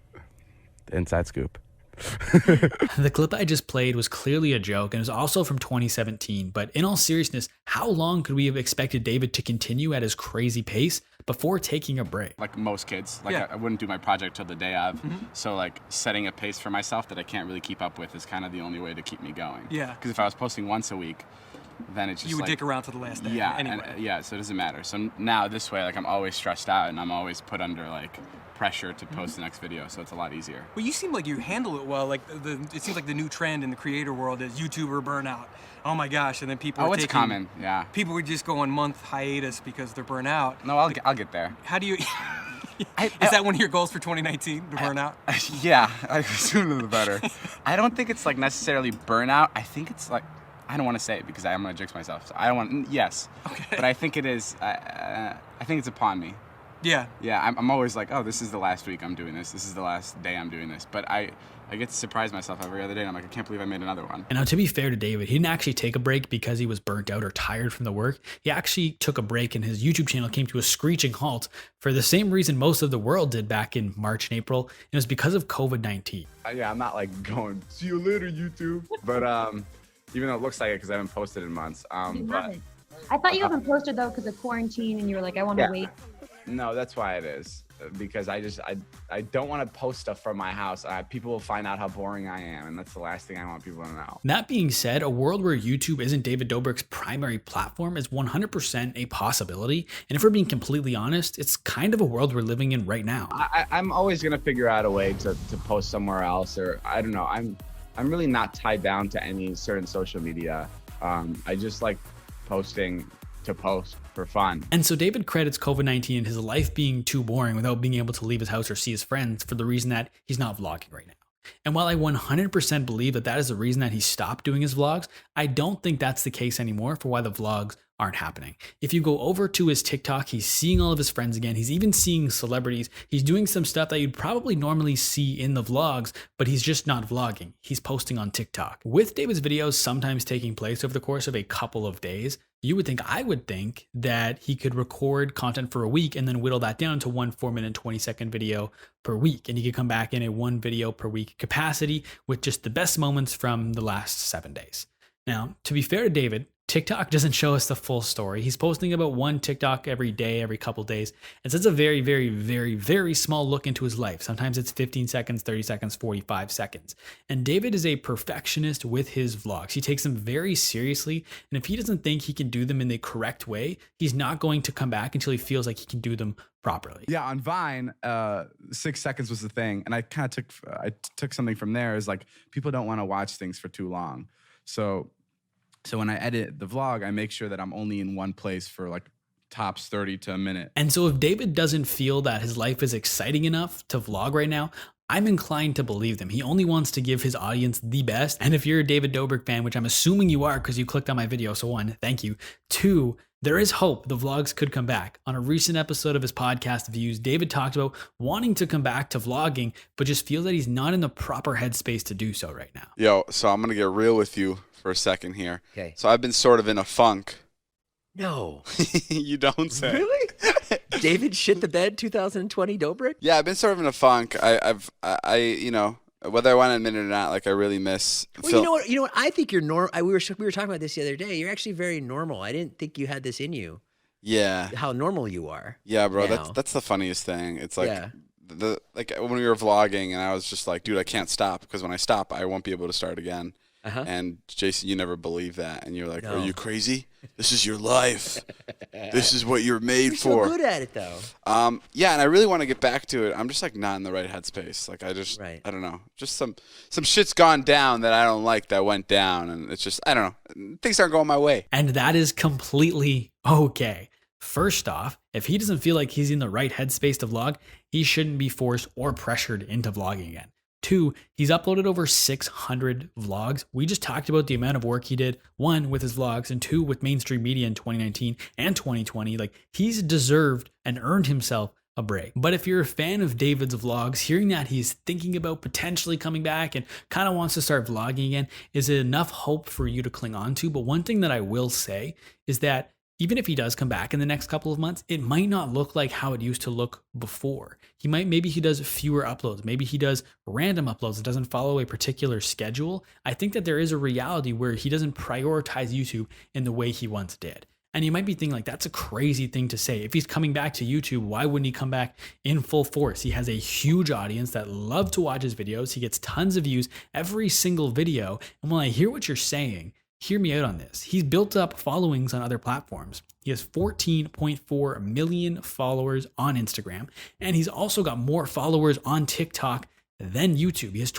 The inside scoop. The clip I just played was clearly a joke and it was also from 2017. But in all seriousness, how long could we have expected David to continue at his crazy pace before taking a break? Like most kids, like I wouldn't do my project till the day of. So like setting a pace for myself that I can't really keep up with is kind of the only way to keep me going. Yeah. Because if I was posting once a week, then it's just you would like, dick around to the last day. Yeah, Anyway. and, so it doesn't matter. So now this way, like I'm always stressed out and I'm always put under like pressure to post the next video, so it's a lot easier. Well, you seem like you handle it well. Like it seems like the new trend in the creator world is YouTuber burnout. Oh my gosh! And then people. Oh, it's common. Yeah. People would just go on month hiatus because they're burnt out. No, I'll get there. How do you? Is that one of your goals for 2019 to burn out? Yeah, the sooner the better. I don't think it's like necessarily burnout. I think it's like. I don't want to say it because I'm gonna jinx myself. So I don't want. Yes. Okay. But I think it is. I think it's upon me. Yeah. Yeah. I'm always like, oh, this is the last week I'm doing this. This is the last day I'm doing this. But I get to surprise myself every other day. And I'm like, I can't believe I made another one. And now, to be fair to David, he didn't actually take a break because he was burnt out or tired from the work. He actually took a break, and his YouTube channel came to a screeching halt for the same reason most of the world did back in March and April. And it was because of COVID-19. Yeah, I'm not like going, see you later, YouTube. But even though it looks like it because I haven't posted in months. But I thought you haven't posted though because of quarantine, and you were like, I want to wait. No, that's why it is. Because I don't want to post stuff from my house. People will find out how boring I am, and that's the last thing I want people to know. That being said, a world where YouTube isn't David Dobrik's primary platform is 100% a possibility. And if we're being completely honest, it's kind of a world we're living in right now. I'm always gonna figure out a way to post somewhere else, or I don't know. I'm really not tied down to any certain social media. I just like posting to post for fun. And so David credits COVID-19 and his life being too boring without being able to leave his house or see his friends for the reason that he's not vlogging right now. And while I 100% believe that is the reason that he stopped doing his vlogs, I don't think that's the case anymore for why the vlogs aren't happening. If you go over to his TikTok, he's seeing all of his friends again. He's even seeing celebrities. He's doing some stuff that you'd probably normally see in the vlogs, but he's just not vlogging. He's posting on TikTok. With David's videos sometimes taking place over the course of a couple of days, I would think that he could record content for a week and then whittle that down to one 4-minute, 20-second video per week. And he could come back in a 1 video per week capacity with just the best moments from the last 7 days. Now, to be fair to David, TikTok doesn't show us the full story. He's posting about 1 TikTok every day, every couple days. And so it's a very, very, very, very small look into his life. Sometimes it's 15 seconds, 30 seconds, 45 seconds. And David is a perfectionist with his vlogs. He takes them very seriously. And if he doesn't think he can do them in the correct way, he's not going to come back until he feels like he can do them properly. Yeah, on Vine, 6 seconds was the thing. And I kind of took something from there is like, people don't want to watch things for too long. So when I edit the vlog, I make sure that I'm only in one place for like tops 30 to a minute. And so if David doesn't feel that his life is exciting enough to vlog right now, I'm inclined to believe them. He only wants to give his audience the best. And if you're a David Dobrik fan, which I'm assuming you are because you clicked on my video, so 1, thank you. 2, there is hope the vlogs could come back. On a recent episode of his podcast Views, David talked about wanting to come back to vlogging, but just feels that he's not in the proper headspace to do so right now. Yo, so I'm going to get real with you for a second here. Okay. So I've been sort of in a funk. No. You don't say. Really? David shit the bed 2020 Dobrik? Yeah, I've been sort of in a funk. I you know, whether I want to admit it or not, like I really miss. Well, you know what? I think you're normal. We were talking about this the other day. You're actually very normal. I didn't think you had this in you. Yeah. How normal you are. Yeah, bro. Now. That's the funniest thing. It's like Yeah. like when we were vlogging, and I was just like, dude, I can't stop because when I stop, I won't be able to start again. Uh-huh. And Jason, you never believed that, and you're like, No. "Are you crazy? This is your life. This is what you're made You're for." so good at it, though. Yeah, and I really want to get back to it. I'm just like not in the right headspace. Like I don't know. Just some shit's gone down that I don't like that went down, and it's just I don't know. Things aren't going my way. And that is completely okay. First off, if he doesn't feel like he's in the right headspace to vlog, he shouldn't be forced or pressured into vlogging again. 2, he's uploaded over 600 vlogs. We just talked about the amount of work he did, 1, with his vlogs, and 2, with mainstream media in 2019 and 2020. Like, he's deserved and earned himself a break. But if you're a fan of David's vlogs, hearing that he's thinking about potentially coming back and kind of wants to start vlogging again is enough hope for you to cling on to. But one thing that I will say is that even if he does come back in the next couple of months, it might not look like how it used to look before. Maybe he does fewer uploads. Maybe he does random uploads. It doesn't follow a particular schedule. I think that there is a reality where he doesn't prioritize YouTube in the way he once did. And you might be thinking like, that's a crazy thing to say. If he's coming back to YouTube, why wouldn't he come back in full force? He has a huge audience that love to watch his videos. He gets tons of views every single video. And when I hear what you're saying, hear me out on this. He's built up followings on other platforms. He has 14.4 million followers on Instagram, and he's also got more followers on TikTok than YouTube. He has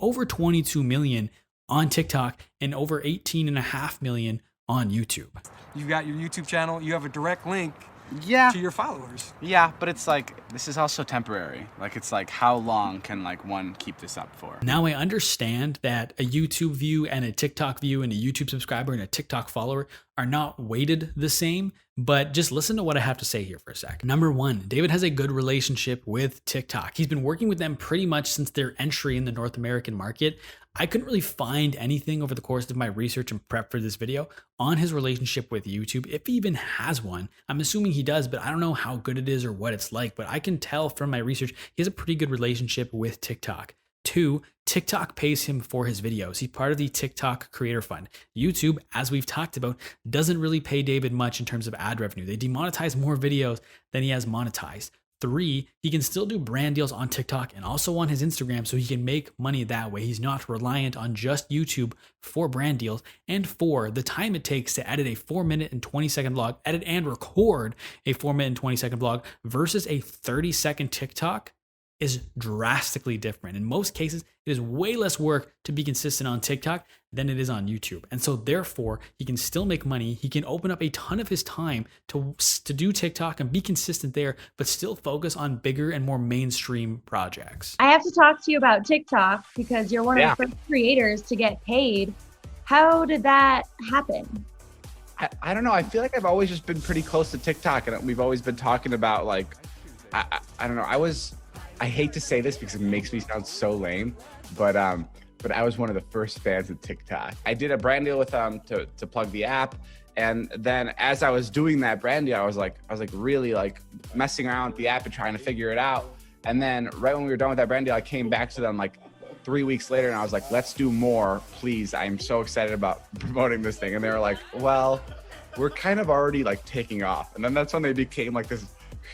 over 22 million on TikTok and over 18.5 million on YouTube. You've got your YouTube channel. You have a direct link to your followers. Yeah, but it's like, this is also temporary. Like, it's like, how long can like one keep this up for? Now I understand that a YouTube view and a TikTok view and a YouTube subscriber and a TikTok follower are not weighted the same, but just listen to what I have to say here for a sec. Number 1, David has a good relationship with TikTok. He's been working with them pretty much since their entry in the North American market. I couldn't really find anything over the course of my research and prep for this video on his relationship with YouTube, if he even has one. I'm assuming he does, but I don't know how good it is or what it's like, but I can tell from my research, he has a pretty good relationship with TikTok. 2, TikTok pays him for his videos. He's part of the TikTok Creator Fund. YouTube, as we've talked about, doesn't really pay David much in terms of ad revenue. They demonetize more videos than he has monetized. 3, he can still do brand deals on TikTok and also on his Instagram, so he can make money that way. He's not reliant on just YouTube for brand deals. And 4, the time it takes to edit a 4-minute and 20-second vlog, edit and record a 4-minute and 20-second vlog versus a 30-second TikTok is drastically different. In most cases, it is way less work to be consistent on TikTok than it is on YouTube. And so therefore, he can still make money. He can open up a ton of his time to do TikTok and be consistent there, but still focus on bigger and more mainstream projects. I have to talk to you about TikTok because you're one of the first creators to get paid. How did that happen? I don't know. I feel like I've always just been pretty close to TikTok, and we've always been talking about like, I don't know. I hate to say this because it makes me sound so lame, but I was one of the first fans of TikTok. I did a brand deal with them to plug the app. And then as I was doing that brand deal, I was like really like messing around with the app and trying to figure it out. And then right when we were done with that brand deal, I came back to them like 3 weeks later and I was like, let's do more, please. I'm so excited about promoting this thing. And they were like, well, we're kind of already like taking off. And then that's when they became like this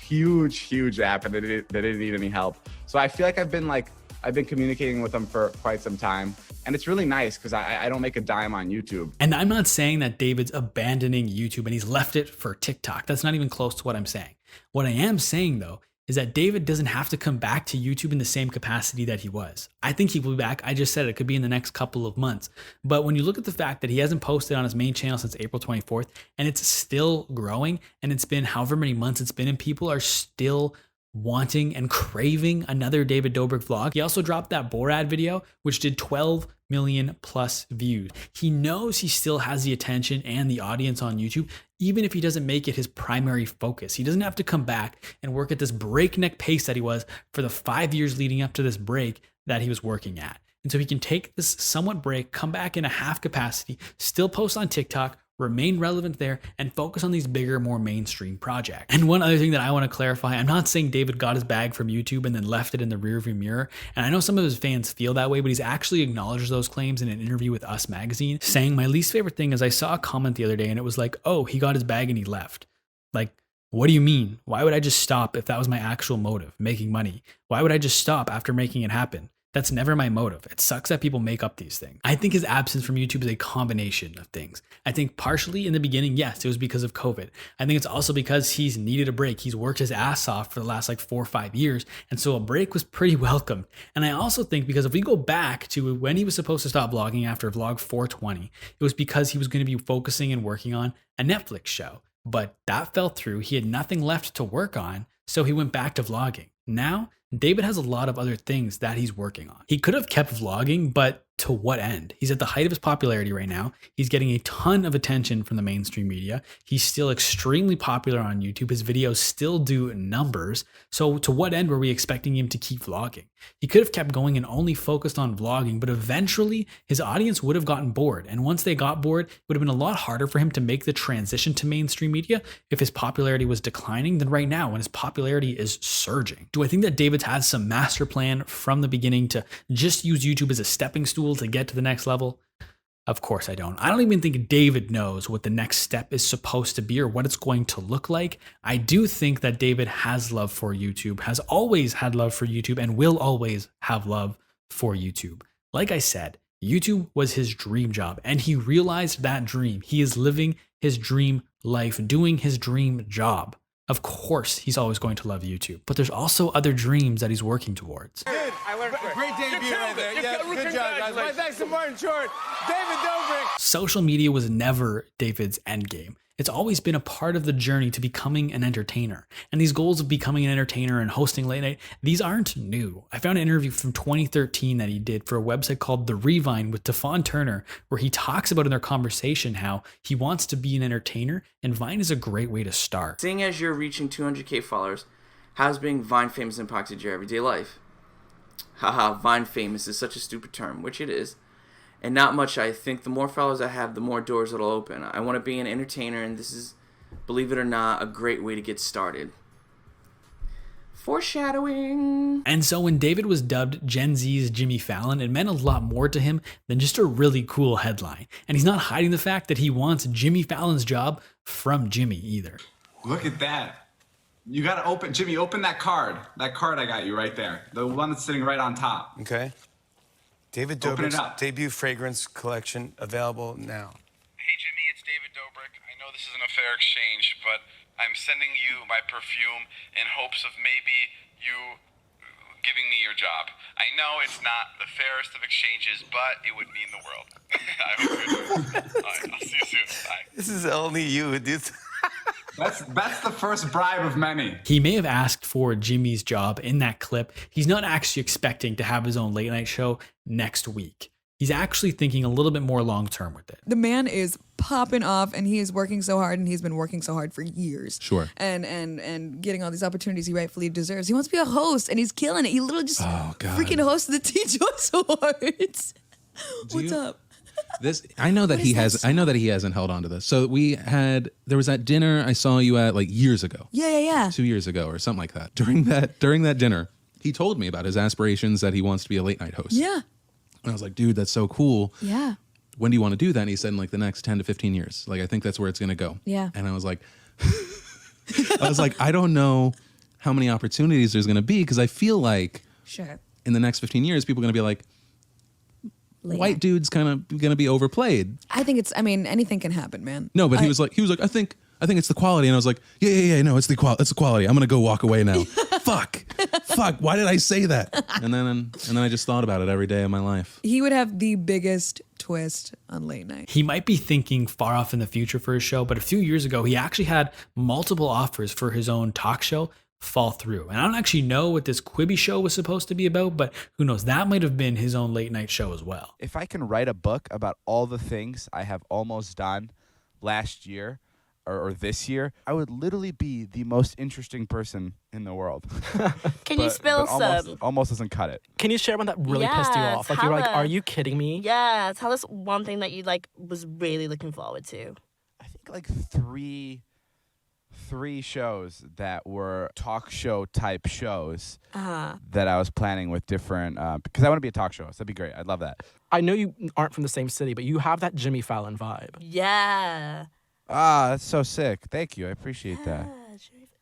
huge app, and they didn't need any help. So I feel like I've been communicating with them for quite some time, and it's really nice because I don't make a dime on YouTube. And I'm not saying that David's abandoning YouTube and he's left it for TikTok. That's not even close to what I'm saying. What I am saying though is that David doesn't have to come back to YouTube in the same capacity that he was. I think he will be back. I just said it could be in the next couple of months. But when you look at the fact that he hasn't posted on his main channel since April 24th, and it's still growing, and it's been however many months it's been, and people are still wanting and craving another David Dobrik vlog. He also dropped that Borat video, which did 12 million plus views. He knows he still has the attention and the audience on YouTube, even if he doesn't make it his primary focus. He doesn't have to come back and work at this breakneck pace that he was for the 5 years leading up to this break that he was working at. And so he can take this somewhat break, come back in a half capacity, still post on TikTok, remain relevant there, and focus on these bigger, more mainstream projects. And one other thing that I want to clarify, I'm not saying David got his bag from YouTube and then left it in the rearview mirror. And I know some of his fans feel that way, but he's actually acknowledged those claims in an interview with Us Magazine, saying, my least favorite thing is I saw a comment the other day and it was like, oh, he got his bag and he left. Like, what do you mean? Why would I just stop if that was my actual motive, making money? Why would I just stop after making it happen? That's never my motive. It sucks that people make up these things. I think his absence from YouTube is a combination of things. I think partially in the beginning, yes, it was because of COVID. I think it's also because he's needed a break. He's worked his ass off for the last 4 or 5 years. And so a break was pretty welcome. And I also think because if we go back to when he was supposed to stop vlogging after vlog 420, it was because he was going to be focusing and working on a Netflix show. But that fell through. He had nothing left to work on. So he went back to vlogging. Now, David has a lot of other things that he's working on. He could have kept vlogging, but to what end? He's at the height of his popularity right now. He's getting a ton of attention from the mainstream media. He's still extremely popular on YouTube. His videos still do numbers. So to what end were we expecting him to keep vlogging? He could have kept going and only focused on vlogging, but eventually his audience would have gotten bored. And once they got bored, it would have been a lot harder for him to make the transition to mainstream media if his popularity was declining than right now when his popularity is surging. Do I think that David's had some master plan from the beginning to just use YouTube as a stepping stool to get to the next level? Of course I don't. I don't even think David knows what the next step is supposed to be or what it's going to look like. I do think that David has love for YouTube, has always had love for YouTube, and will always have love for YouTube. Like I said, YouTube was his dream job, and he realized that dream. He is living his dream life, doing his dream job. Of course, he's always going to love YouTube, but there's also other dreams that he's working towards. Good. I learned great debut right there. Yeah, good job, guys. My thanks to Martin Short, David Dobrik. Social media was never David's endgame. It's always been a part of the journey to becoming an entertainer. And these goals of becoming an entertainer and hosting late night, these aren't new. I found an interview from 2013 that he did for a website called The Revine with Tefon Turner, where he talks about in their conversation how he wants to be an entertainer, and Vine is a great way to start. Seeing as you're reaching 200K followers, how's being Vine famous impacted your everyday life? Haha, Vine famous is such a stupid term, which it is. And not much. I think the more followers I have, the more doors it'll open. I want to be an entertainer, and this is, believe it or not, a great way to get started. Foreshadowing. And so when David was dubbed Gen Z's Jimmy Fallon, it meant a lot more to him than just a really cool headline. And he's not hiding the fact that he wants Jimmy Fallon's job from Jimmy either. Look at that. You gotta open, Jimmy, open that card. That card I got you right there. The one that's sitting right on top. Okay. David Open it Dobrik's up. debut fragrance collection available now. Hey Jimmy, it's David Dobrik. I know this isn't a fair exchange, but I'm sending you my perfume in hopes of maybe you giving me your job. I know it's not the fairest of exchanges, but it would mean the world. I hope you're doing well. All right, I'll see you soon. Bye. This is only you, dude. That's the first bribe of many. He may have asked for Jimmy's job in that clip. He's not actually expecting to have his own late night show next week. He's actually thinking a little bit more long term with it. The man is popping off, and he is working so hard, and he's been working so hard for years. Sure. And getting all these opportunities he rightfully deserves. He wants to be a host, and he's killing it. He literally just freaking hosts the T-Joyce Awards. What's up? I know that he hasn't held on to this. So there was that dinner I saw you at years ago. Yeah. 2 years ago or something like that. During that dinner, he told me about his aspirations that he wants to be a late night host. Yeah. And I was like, dude, that's so cool. Yeah. When do you want to do that? And he said in the next 10 to 15 years. I think that's where it's going to go. Yeah. And I was like, I don't know how many opportunities there's going to be, because I feel like sure, in the next 15 years, people are going to be like, Late white night. dude's kind of going to be overplayed. I think anything can happen, man. No, but he was like, I think I think it's the quality. And I was like, yeah, no, it's the quality. I'm going to go walk away now. Fuck. Why did I say that? And then I just thought about it every day of my life. He would have the biggest twist on late night. He might be thinking far off in the future for his show, but a few years ago, he actually had multiple offers for his own talk show fall through. And I don't actually know what this Quibi show was supposed to be about, but who knows? That might have been his own late night show as well. If I can write a book about all the things I have almost done last year or this year, I would literally be the most interesting person in the world. Can you spill some? Almost doesn't cut it. Can you share one that really pissed you off? Like you were like, are you kidding me? Yeah, tell us one thing that you like was really looking forward to. I think like three shows that were talk show type shows that I was planning with different, because I want to be a talk show. So that'd be great. I'd love that. I know you aren't from the same city, but you have that Jimmy Fallon vibe. Yeah. That's so sick. Thank you. I appreciate that.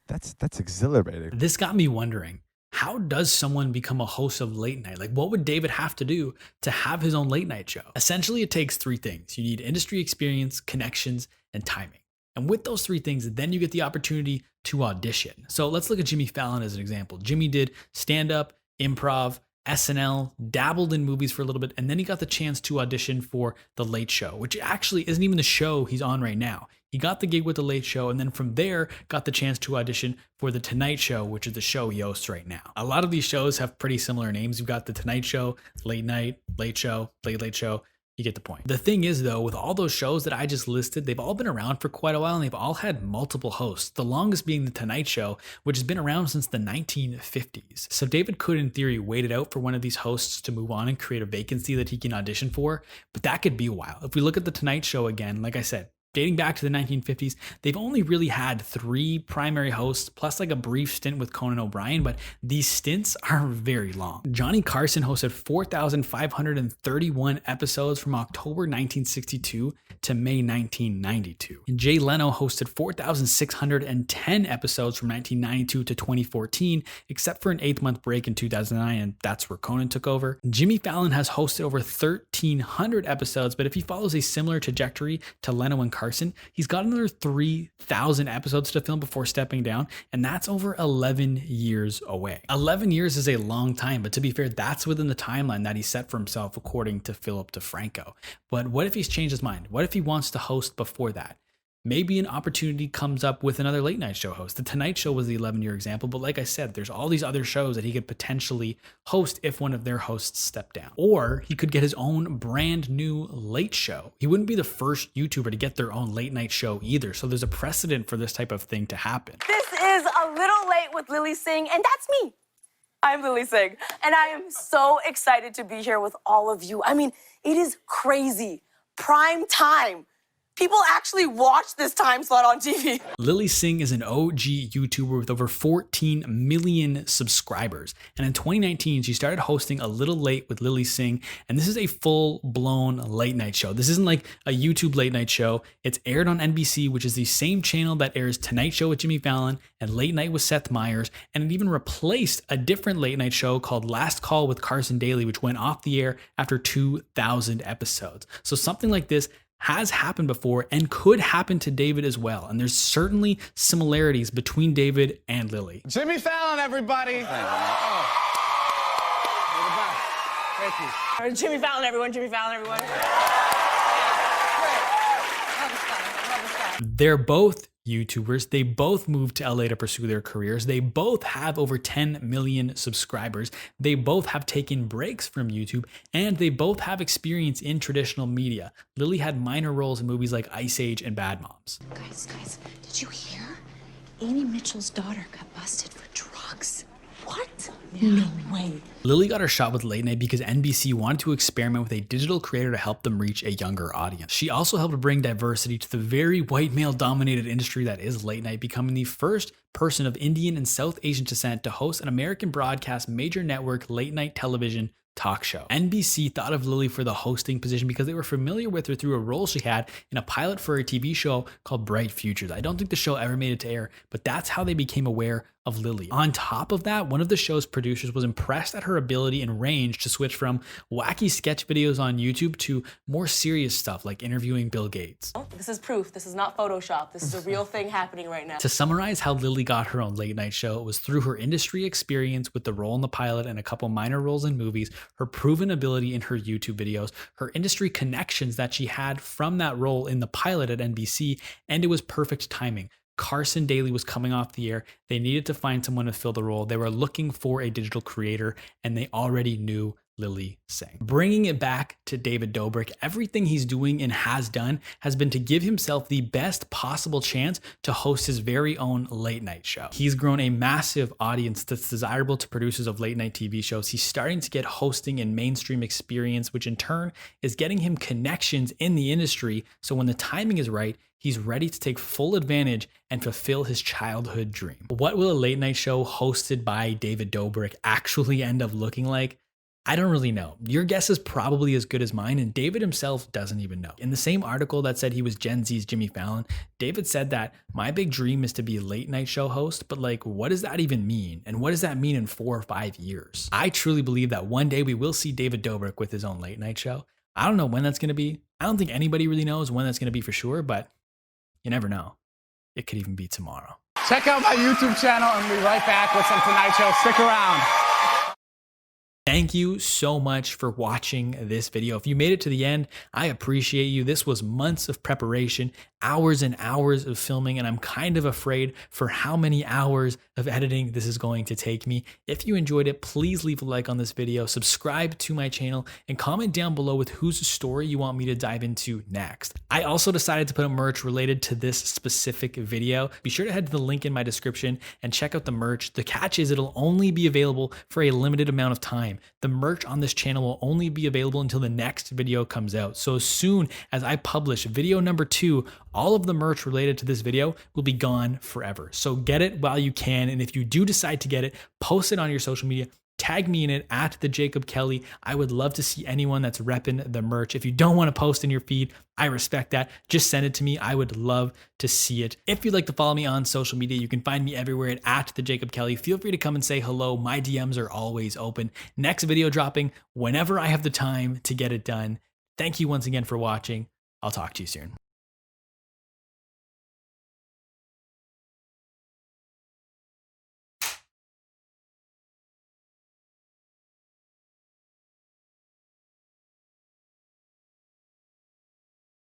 That's exhilarating. This got me wondering, how does someone become a host of late night? Like, what would David have to do to have his own late night show? Essentially, it takes three things. You need industry experience, connections, and timing. And with those three things, then you get the opportunity to audition. So let's look at Jimmy Fallon as an example. Jimmy did stand-up, improv, SNL, dabbled in movies for a little bit, and then he got the chance to audition for The Late Show, which actually isn't even the show he's on right now. He got the gig with The Late Show, and then from there, got the chance to audition for The Tonight Show, which is the show he hosts right now. A lot of these shows have pretty similar names. You've got The Tonight Show, Late Night, Late Show, Late Show. You get the point. The thing is, though, with all those shows that I just listed, they've all been around for quite a while, and they've all had multiple hosts, the longest being The Tonight Show, which has been around since the 1950s. So David could, in theory, wait it out for one of these hosts to move on and create a vacancy that he can audition for, but that could be a while. If we look at The Tonight Show again, like I said, dating back to the 1950s, they've only really had 3 primary hosts, plus like a brief stint with Conan O'Brien, but these stints are very long. Johnny Carson hosted 4,531 episodes from October 1962 to May 1992. And Jay Leno hosted 4,610 episodes from 1992 to 2014, except for an 8-month break in 2009, and that's where Conan took over. Jimmy Fallon has hosted over 1,300 episodes, but if he follows a similar trajectory to Leno and Carson, he's got another 3,000 episodes to film before stepping down, and that's over 11 years away. 11 years is a long time, but to be fair, that's within the timeline that he set for himself according to Philip DeFranco. But what if he's changed his mind? What if he wants to host before that? Maybe an opportunity comes up with another late night show host. The Tonight Show was the 11-year example, but like I said, there's all these other shows that he could potentially host if one of their hosts stepped down. Or he could get his own brand new late show. He wouldn't be the first YouTuber to get their own late night show either, so there's a precedent for this type of thing to happen. This is A Little Late with Lily Singh, and that's me. I'm Lily Singh, and I am so excited to be here with all of you. I mean, it is crazy. Prime time. People actually watch this time slot on TV. Lily Singh is an OG YouTuber with over 14 million subscribers. And in 2019, she started hosting A Little Late with Lily Singh. And this is a full-blown late night show. This isn't like a YouTube late night show. It's aired on NBC, which is the same channel that airs Tonight Show with Jimmy Fallon and Late Night with Seth Meyers. And it even replaced a different late night show called Last Call with Carson Daly, which went off the air after 2,000 episodes. So something like this has happened before and could happen to David as well. And there's certainly similarities between David and Lily. Jimmy Fallon, everybody. Thank you. Jimmy Fallon, everyone. Jimmy Fallon, everyone. They're both YouTubers. They both moved to LA to pursue their careers. They both have over 10 million subscribers. They both have taken breaks from YouTube, and they both have experience in traditional media. Lily had minor roles in movies like Ice Age and Bad Moms. Guys, did you hear? Amy Mitchell's daughter got busted for drugs. What? No way. Lily got her shot with late night because NBC wanted to experiment with a digital creator to help them reach a younger audience. She also helped bring diversity to the very white male dominated industry that is late night, becoming the first person of Indian and South Asian descent to host an American broadcast major network late night television talk show. NBC thought of Lily for the hosting position because they were familiar with her through a role she had in a pilot for a TV show called Bright Futures. I don't think the show ever made it to air, but that's how they became aware of Lily. On top of that, one of the show's producers was impressed at her ability and range to switch from wacky sketch videos on YouTube to more serious stuff like interviewing Bill Gates. This is proof. This is not Photoshop. This is a real thing happening right now. To summarize how Lily got her own late night show, it was through her industry experience with the role in the pilot and a couple minor roles in movies, her proven ability in her YouTube videos, her industry connections that she had from that role in the pilot at NBC, and it was perfect timing. Carson Daly was coming off the air. They needed to find someone to fill the role. They were looking for a digital creator, and they already knew Lily Singh. Bringing it back to David Dobrik, everything he's doing and has done has been to give himself the best possible chance to host his very own late night show. He's grown a massive audience that's desirable to producers of late night TV shows. He's starting to get hosting and mainstream experience, which in turn is getting him connections in the industry. So when the timing is right, he's ready to take full advantage and fulfill his childhood dream. What will a late night show hosted by David Dobrik actually end up looking like? I don't really know. Your guess is probably as good as mine, and David himself doesn't even know. In the same article that said he was Gen Z's Jimmy Fallon, David said that my big dream is to be a late night show host, but like, what does that even mean? And what does that mean in 4 or 5 years? I truly believe that one day we will see David Dobrik with his own late night show. I don't know when that's going to be. I don't think anybody really knows when that's going to be for sure, but you never know. It could even be tomorrow. Check out my YouTube channel and we'll be right back with some Tonight Show. Stick around. Thank you so much for watching this video. If you made it to the end, I appreciate you. This was months of preparation, hours and hours of filming, and I'm kind of afraid for how many hours of editing this is going to take me. If you enjoyed it, please leave a like on this video, subscribe to my channel, and comment down below with whose story you want me to dive into next. I also decided to put up merch related to this specific video. Be sure to head to the link in my description and check out the merch. The catch is it'll only be available for a limited amount of time. The merch on this channel will only be available until the next video comes out. So as soon as I publish video number 2, all of the merch related to this video will be gone forever. So get it while you can. And if you do decide to get it, post it on your social media. Tag me in it at the Jacob Kelly. I would love to see anyone that's repping the merch. If you don't want to post in your feed, I respect that. Just send it to me. I would love to see it. If you'd like to follow me on social media, you can find me everywhere at the Jacob Kelly. Feel free to come and say hello. My DMs are always open. Next video dropping whenever I have the time to get it done. Thank you once again for watching. I'll talk to you soon.